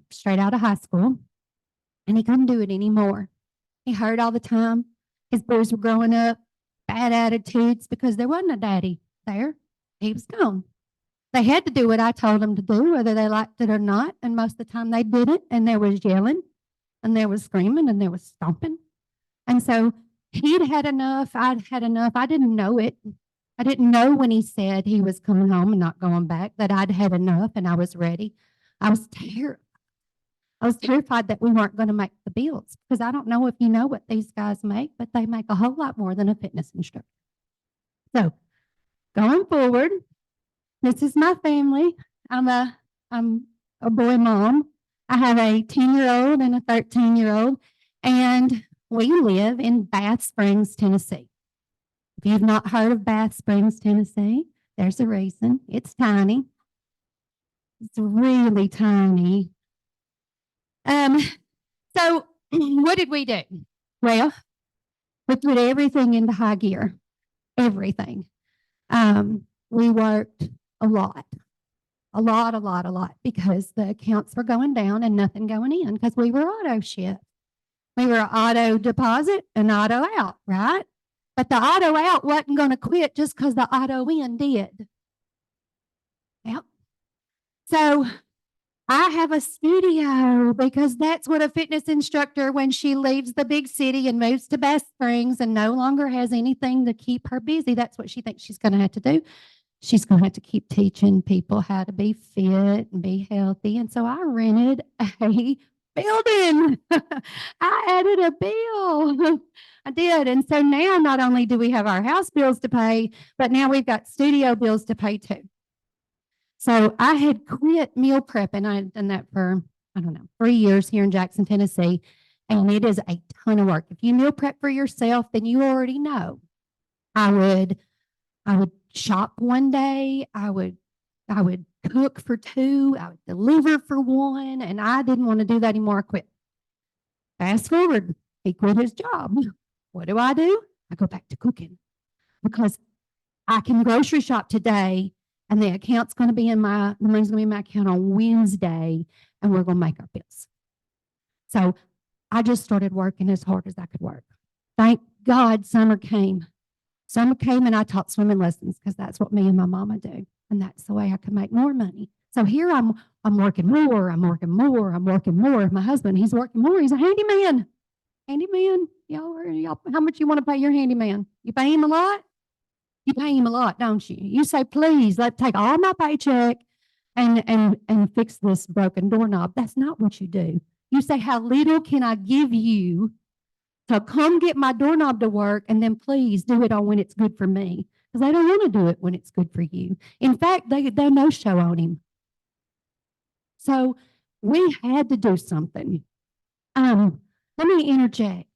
straight out of high school, and he couldn't do it anymore. He hurt all the time. His boys were growing up, bad attitudes because there wasn't a daddy there. He was gone. They had to do what I told them to do, whether they liked it or not. And most of the time they didn't. And there was yelling, and there was screaming, and there was stomping. And so he'd had enough. I'd had enough. I didn't know it. I didn't know when he said he was coming home and not going back that I'd had enough and I was ready. I was terrified. I was terrified that we weren't going to make the bills, because I don't know if you know what these guys make, but they make a whole lot more than a fitness instructor. So going forward, this is my family. I'm a boy mom. I have a 10-year-old and a 13-year-old, and we live in Bath Springs, Tennessee. If you've not heard of Bath Springs, Tennessee, there's a reason. It's tiny. It's really tiny. So what did we do? Well, we put everything into high gear. Everything. We worked a lot, because the accounts were going down and nothing going in, because we were auto ship. We were auto deposit and auto out, right? But the auto out wasn't going to quit just because the auto in did. Yep. So I have a studio, because that's what a fitness instructor, when she leaves the big city and moves to Bath Springs and no longer has anything to keep her busy, that's what she thinks she's going to have to do. She's going to have to keep teaching people how to be fit and be healthy. And so I rented a building. I added a bill. I did. And so now not only do we have our house bills to pay, but now we've got studio bills to pay too. So I had quit meal prep, and I had done that for, 3 years here in Jackson, Tennessee. And it is a ton of work. If you meal prep for yourself, then you already know. I would shop one day. I would cook for two. I would deliver for one. And I didn't want to do that anymore. I quit. Fast forward, he quit his job. What do? I go back to cooking, because I can grocery shop today, and the account's going to be the money's going to be in my account on Wednesday, and we're going to make our bills. So I just started working as hard as I could work. Thank God summer came. Summer came, and I taught swimming lessons, because that's what me and my mama do. And that's the way I could make more money. So here I'm working more. I'm working more. My husband, he's working more. He's a handyman. Y'all, how much you want to pay your handyman? You pay him a lot? You pay him a lot, don't you? You say, please, let's take all my paycheck and fix this broken doorknob. That's not what you do. You say, how little can I give you to come get my doorknob to work, and then please do it on when it's good for me, because they don't want to do it when it's good for you. In fact, they'll no show on him. So we had to do something. Let me interject.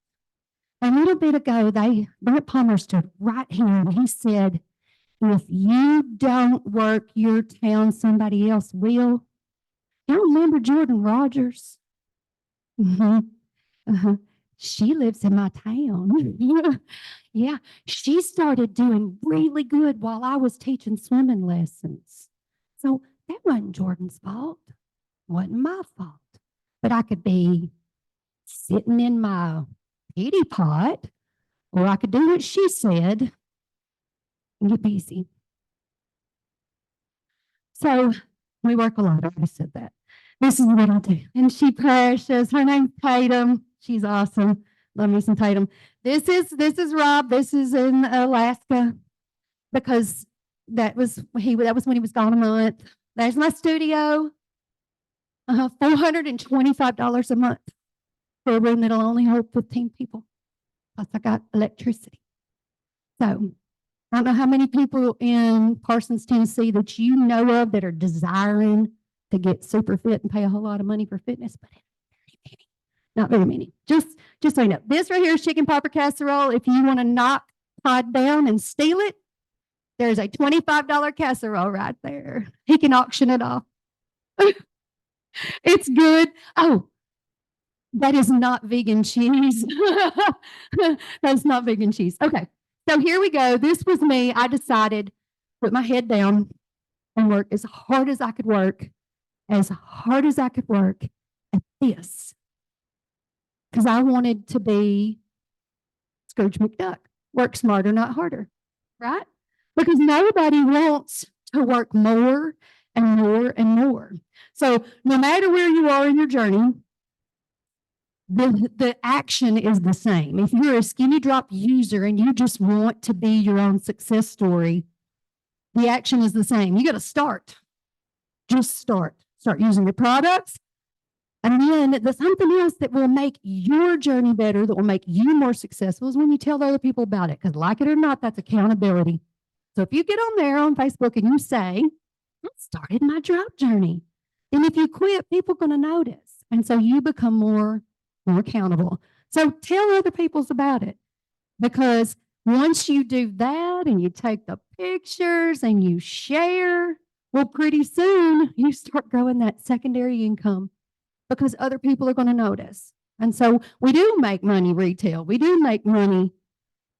A little bit ago, Brent Palmer stood right here, and he said, if you don't work your town, somebody else will. You remember Jordan Rogers? She lives in my town. Yeah, she started doing really good while I was teaching swimming lessons. So that wasn't Jordan's fault. Wasn't my fault. But I could be sitting in my pity pot, or I could do what she said and get busy. So we work a lot. I already said that. This is what I do. And she precious. Her name's Tatum. She's awesome. Love me some Tatum. This is Rob. This is in Alaska, because that was when he was gone a month. There's my studio. $425 a month for a room that'll only hold 15 people. Plus I got electricity. So I don't know how many people in Parsons, Tennessee that you know of that are desiring to get super fit and pay a whole lot of money for fitness, but not very many. Just so you know, this right here is chicken popper casserole. If you want to knock Todd down and steal it, there's a $25 casserole right there. He can auction it off. It's good. Oh, that is not vegan cheese. That's not vegan cheese. Okay, so here we go. This was me. I decided, put my head down. and work as hard as I could work, as hard as I could work at this. Because I wanted to be Scrooge McDuck, work smarter, not harder, right? Because nobody wants to work more and more and more. So no matter where you are in your journey, the action is the same. If you're a Skinny Drop user and you just want to be your own success story, the action is the same. You got to start. Just start. Start using your products. And then there's something else that will make your journey better, that will make you more successful, is when you tell other people about it. Because like it or not, that's accountability. So if you get on there on Facebook and you say, I started my drop journey, then if you quit, people are going to notice. And so you become more accountable. So tell other people about it. Because once you do that and you take the pictures and you share, well, pretty soon you start growing that secondary income because other people are going to notice. And so we do make money retail. We do make money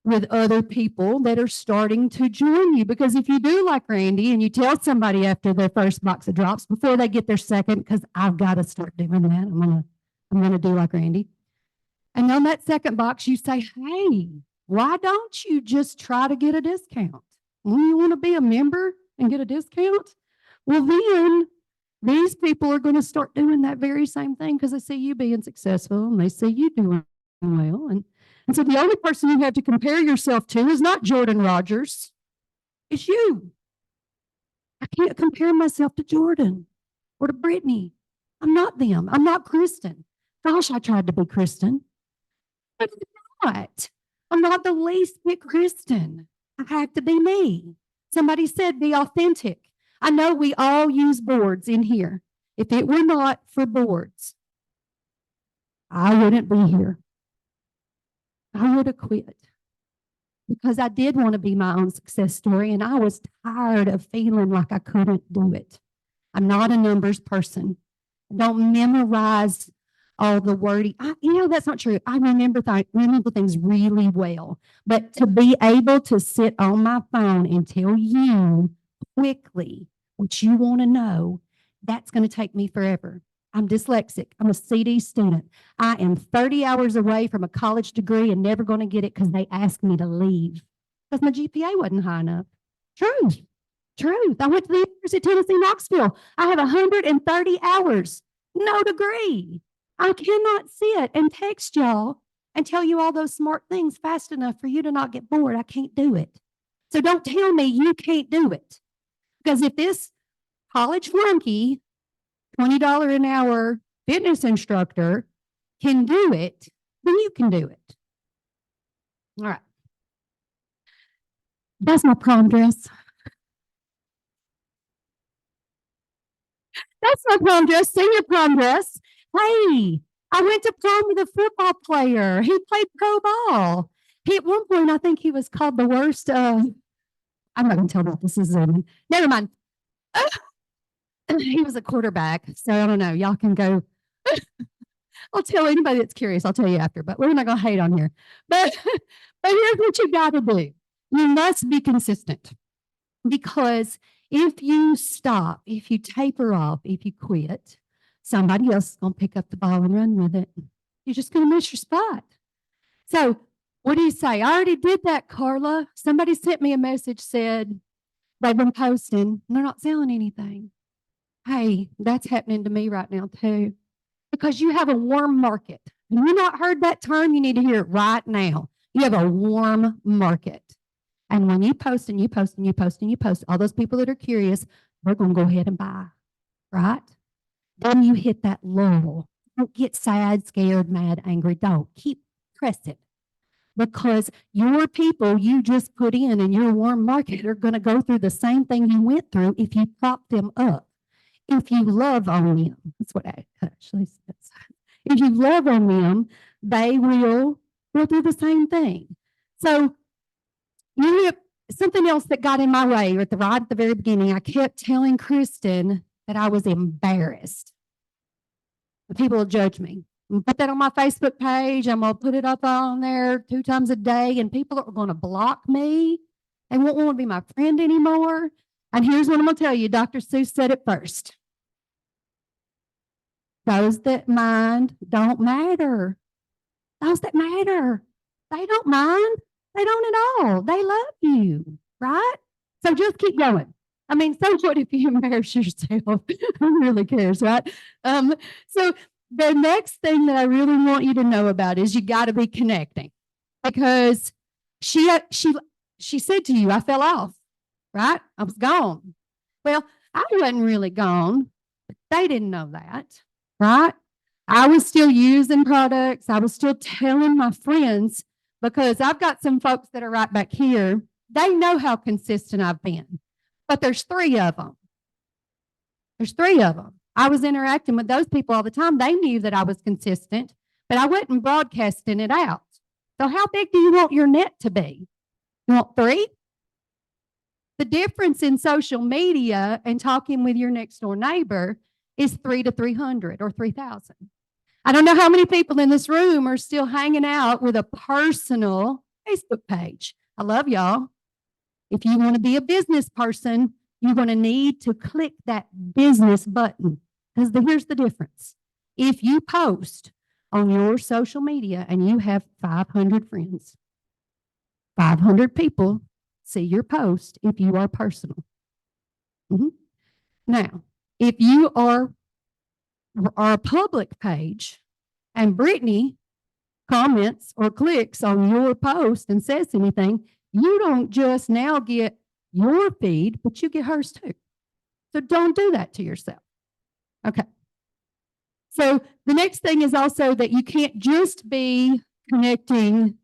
with other people that are starting to join you. Because if you do like Randy and you tell somebody after their first box of drops before they get their second, because I've got to start doing that. I'm gonna do like Randy. And on that second box, you say, hey, why don't you just try to get a discount? When you want to be a member and get a discount, well, then these people are going to start doing that very same thing because they see you being successful and they see you doing well. And so the only person you have to compare yourself to is not Jordan Rogers. It's you. I can't compare myself to Jordan or to Brittany. I'm not them. I'm not Kristen. Gosh, I tried to be Kristen. But I'm not. I'm not the least bit Kristen. I have to be me. Somebody said be authentic. I know we all use boards in here. If it were not for boards, I wouldn't be here. I would have quit because I did want to be my own success story and I was tired of feeling like I couldn't do it. I'm not a numbers person. I don't memorize all the wording. That's not true. I remember things really well. But to be able to sit on my phone and tell you quickly what you want to know, that's going to take me forever. I'm dyslexic. I'm a CD student. I am 30 hours away from a college degree and never going to get it because they asked me to leave because my GPA wasn't high enough. Truth. I went to the University of Tennessee, Knoxville. I have 130 hours, no degree. I cannot sit and text y'all and tell you all those smart things fast enough for you to not get bored. I can't do it. So don't tell me you can't do it. Because if this college flunky, $20 an hour fitness instructor can do it, then you can do it. All right. That's my prom dress. That's my prom dress, senior prom dress. Hey, I went to prom with a football player. He played pro ball. At one point, I think he was called the worst. I'm not going to tell about this. Never mind. He was a quarterback. So I don't know. Y'all can go. I'll tell anybody that's curious. I'll tell you after, but we're not going to hate on here. But here's what you got to do. You must be consistent because if you stop, if you taper off, if you quit, somebody else is going to pick up the ball and run with it. You're just going to miss your spot. So what do you say? I already did that, Carla. Somebody sent me a message, said they've been posting and they're not selling anything. Hey, that's happening to me right now too. Because you have a warm market. Have you not heard that term? You need to hear it right now. You have a warm market. And when you post and you post and you post and you post, all those people that are curious, they're going to go ahead and buy, right? Then you hit that lull. Don't get sad, scared, mad, angry. Don't. Keep pressing. Because your people you just put in your warm market are going to go through the same thing you went through if you prop them up. If you love on them, that's what I actually says. If you love on them, they will do the same thing. So something else that got in my way right at the very beginning, I kept telling Kristen that I was embarrassed. The people will judge me. I'm put that on my Facebook page. I'm going to put it up on there 2 times a day, and people are going to block me. They won't want to be my friend anymore. And here's what I'm going to tell you. Dr. Seuss said it first. Those that mind don't matter. Those that matter, they don't mind. They don't at all. They love you, right? So just keep going. I mean, so what if you embarrass yourself? Who really cares, right? So the next thing that I really want you to know about is you got to be connecting, because she said to you, I fell off, right? I was gone. Well, I wasn't really gone, but they didn't know that, right? I was still using products. I was still telling my friends, because I've got some folks that are right back here. They know how consistent I've been, but there's 3 of them. There's 3 of them. I was interacting with those people all the time. They knew that I was consistent, but I wasn't broadcasting it out. So how big do you want your net to be? You want 3? The difference in social media and talking with your next door neighbor is 3 to 300 or 3,000. I don't know how many people in this room are still hanging out with a personal Facebook page. I love y'all. If you want to be a business person, you're going to need to click that business button, because here's the difference. If you post on your social media and you have 500 friends, 500 people see your post if you are personal. Now, if you are a public page and Brittany comments or clicks on your post and says anything, you don't just now get your feed, but you get hers too. So don't do that to yourself. Okay. So the next thing is also that you can't just be connecting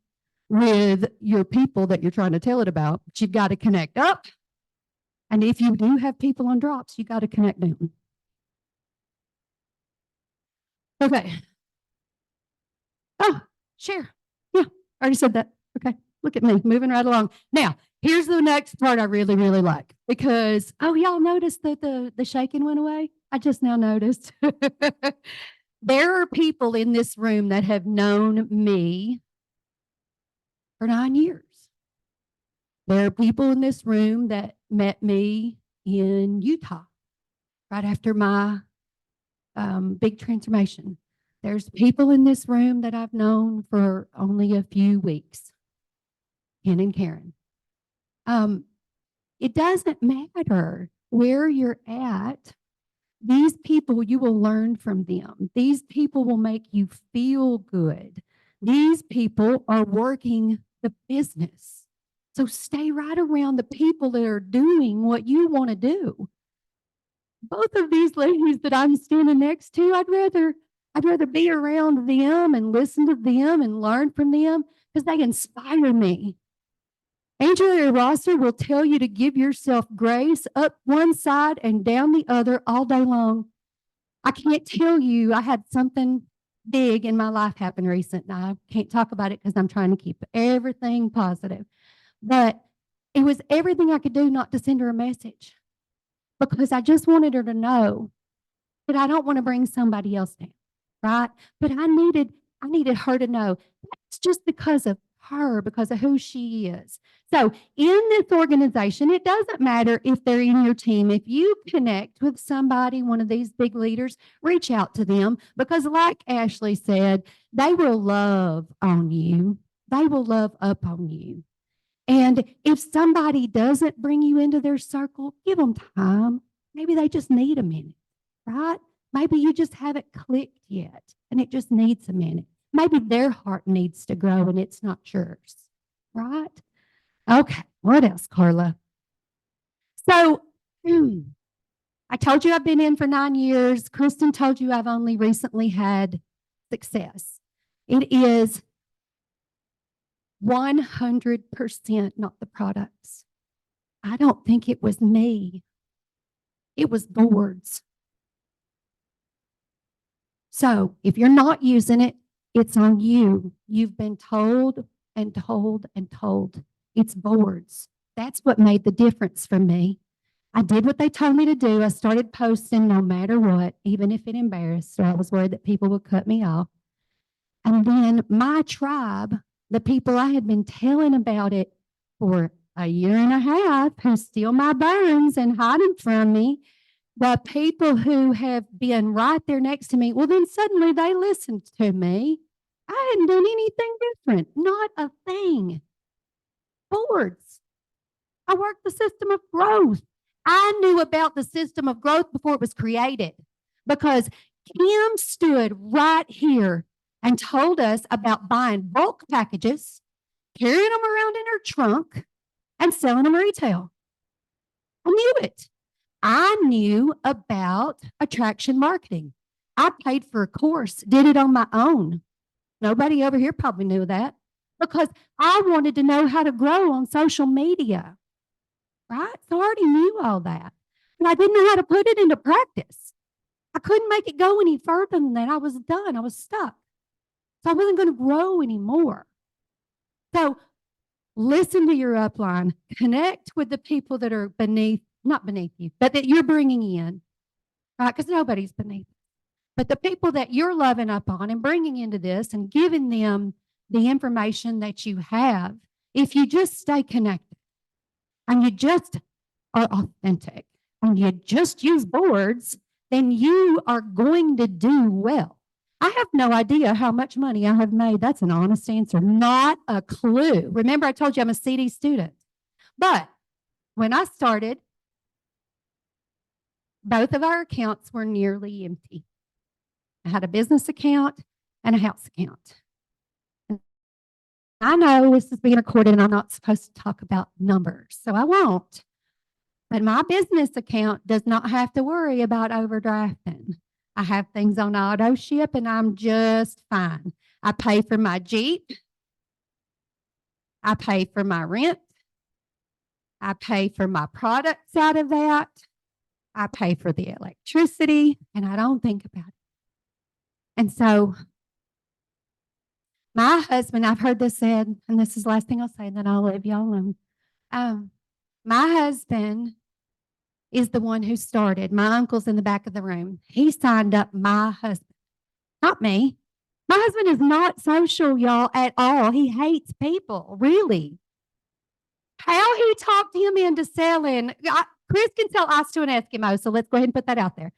with your people that you're trying to tell it about, but you've got to connect up. And if you do have people on drops, you got to connect down. Okay. Oh, share. Yeah, I already said that. Okay, look at me, moving right along. Now, here's the next part I really, really like, because, oh, y'all noticed that the shaking went away? I just now noticed. There are people in this room that have known me for 9 years. There are people in this room that met me in Utah right after my big transformation. There's people in this room that I've known for only a few weeks. Ken and Karen. It doesn't matter where you're at. These people, you will learn from them. These people will make you feel good. These people are working the business. So stay right around the people that are doing what you want to do. Both of these ladies that I'm standing next to, I'd rather be around them and listen to them and learn from them, because they inspire me. Angela Rosser will tell you to give yourself grace up one side and down the other all day long. I can't tell you, I had something big in my life happen recently. I can't talk about it because I'm trying to keep everything positive. But it was everything I could do not to send her a message, because I just wanted her to know that I don't want to bring somebody else down, right? But I needed her to know that's just because of her, because of who she is. So in this organization, it doesn't matter if they're in your team. If you connect with somebody, one of these big leaders, reach out to them, because like Ashley said, they will love on you. They will love up on you. And if somebody doesn't bring you into their circle, give them time. Maybe they just need a minute, right? Maybe you just haven't clicked yet and it just needs a minute. Maybe their heart needs to grow and it's not yours, right? Okay, what else, Carla? So I told you I've been in for 9 years. Kristen told you I've only recently had success. It is 100% not the products. I don't think it was me. It was boards. So if you're not using it, it's on you. You've been told and told and told. It's boards. That's what made the difference for me. I did what they told me to do. I started posting no matter what, even if it embarrassed, or I was worried that people would cut me off. And then my tribe, the people I had been telling about it for a year and a half who steal my bones and hide them from me, the people who have been right there next to me, well, then suddenly they listened to me. I hadn't done anything different, not a thing. Boards. I worked the system of growth. I knew about the system of growth before it was created because Kim stood right here and told us about buying bulk packages, carrying them around in her trunk, and selling them retail. I knew it. I knew about attraction marketing. I paid for a course, did it on my own. Nobody over here probably knew that because I wanted to know how to grow on social media. Right? So I already knew all that. And I didn't know how to put it into practice. I couldn't make it go any further than that. I was done. I was stuck. So I wasn't going to grow anymore. So listen to your upline. Connect with the people that are not beneath you, but that you're bringing in, right? Because nobody's beneath us. But the people that you're loving up on and bringing into this and giving them the information that you have, if you just stay connected and you just are authentic and you just use boards, then you are going to do well. I have no idea how much money I have made. That's an honest answer. Not a clue. Remember, I told you I'm a CD student. But when I started, both of our accounts were nearly empty. I had a business account and a house account. And I know this is being recorded and I'm not supposed to talk about numbers, so I won't. But my business account does not have to worry about overdrafting. I have things on auto ship and I'm just fine. I pay for my Jeep. I pay for my rent. I pay for my products out of that. I pay for the electricity and I don't think about it. And so my husband, I've heard this said, and this is the last thing I'll say, and then I'll leave y'all alone. My husband is the one who started. My uncle's in the back of the room. He signed up my husband, not me. My husband is not social, y'all, at all. He hates people, really. How he talked him into selling, Chris can sell ice to an Eskimo, so let's go ahead and put that out there.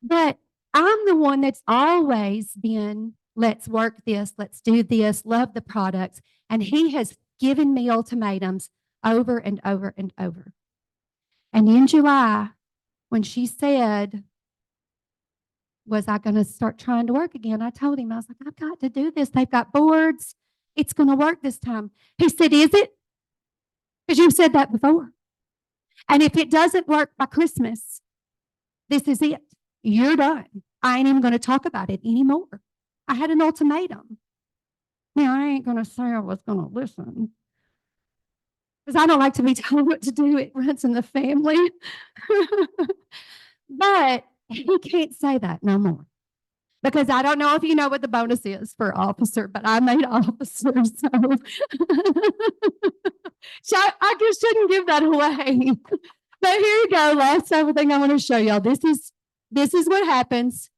But I'm the one that's always been, let's work this, let's do this, love the products. And he has given me ultimatums over and over and over. And in July, when she said, was I going to start trying to work again? I told him, I was like, I've got to do this. They've got boards. It's going to work this time. He said, is it? Because you've said that before. And if it doesn't work by Christmas, this is it. You're done. I ain't even going to talk about it anymore. I had an ultimatum. Now, I ain't going to say I was going to listen. Because I don't like to be told what to do. It runs in the family. But he can't say that no more. Because I don't know if you know what the bonus is for officer, but I made officer, so I just shouldn't give that away. But here you go. Last thing I want to show y'all. This is what happens.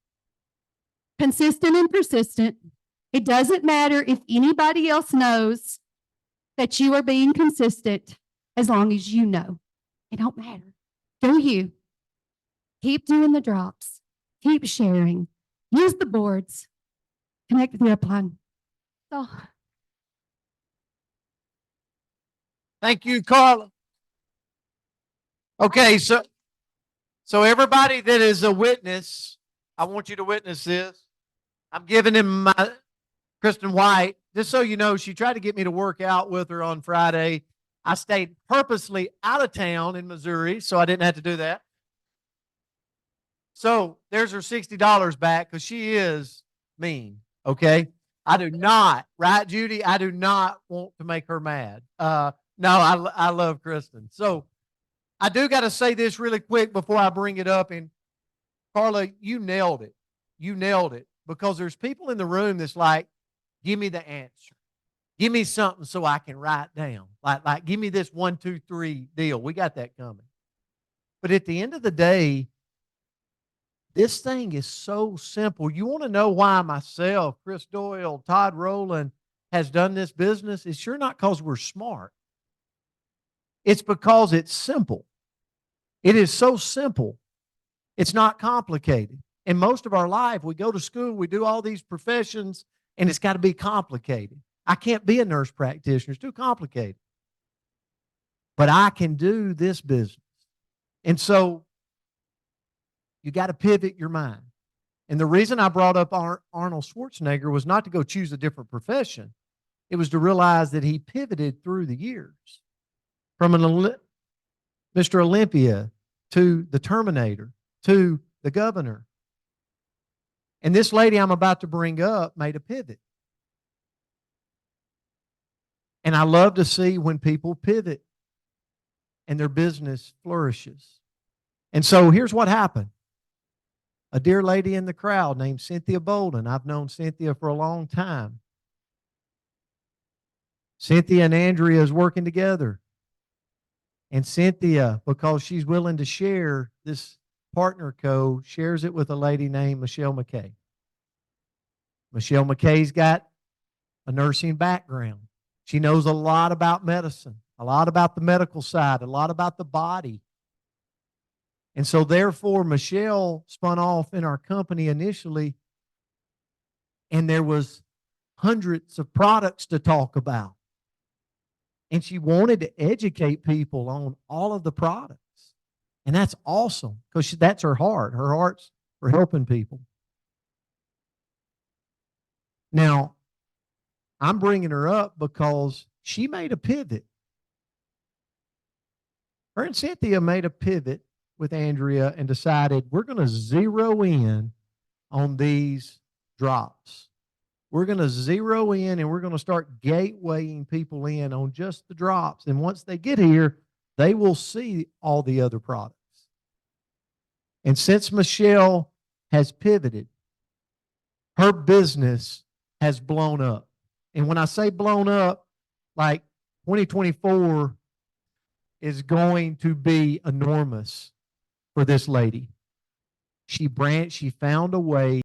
Consistent and persistent. It doesn't matter if anybody else knows that you are being consistent as long as you know. It don't matter. Do you? Keep doing the drops. Keep sharing. Use the boards. Connect with the upline. So, thank you, Carla. Okay, so everybody that is a witness, I want you to witness this. I'm giving him my Kristen White. Just so you know, she tried to get me to work out with her on Friday. I stayed purposely out of town in Missouri, so I didn't have to do that. So there's her $60 back because she is mean, okay? I do not, right, Judy? I do not want to make her mad. No, I love Kristen. So I do got to say this really quick before I bring it up. And Carla, you nailed it. You nailed it. Because there's people in the room that's like, give me the answer. Give me something so I can write down. Like give me this 1, 2, 3 deal. We got that coming. But at the end of the day, this thing is so simple. You want to know why myself, Chris Doyle, Todd Rowland has done this business? It's sure not because we're smart. It's because it's simple. It is so simple. It's not complicated. In most of our life, we go to school, we do all these professions, and it's got to be complicated. I can't be a nurse practitioner. It's too complicated. But I can do this business. And so you got to pivot your mind. And the reason I brought up Arnold Schwarzenegger was not to go choose a different profession. It was to realize that he pivoted through the years from Mr. Olympia to the Terminator to the governor. And this lady I'm about to bring up made a pivot. And I love to see when people pivot and their business flourishes. And so here's what happened. A dear lady in the crowd named Cynthia Bolden. I've known Cynthia for a long time. Cynthia and Andrea is working together. And Cynthia, because she's willing to share this partner code, shares it with a lady named Michelle McKay. Michelle McKay's got a nursing background. She knows a lot about medicine, a lot about the medical side, a lot about the body. And so therefore, Michelle spun off in our company initially, and there was hundreds of products to talk about. And she wanted to educate people on all of the products. And that's awesome because that's her heart. Her heart's for helping people. Now, I'm bringing her up because she made a pivot. Her and Cynthia made a pivot with Andrea and decided we're going to zero in on these drops. We're going to zero in and we're going to start gatewaying people in on just the drops. And once they get here, they will see all the other products. And since Michelle has pivoted, her business has blown up. And when I say blown up, like 2024 is going to be enormous for this lady. She found a way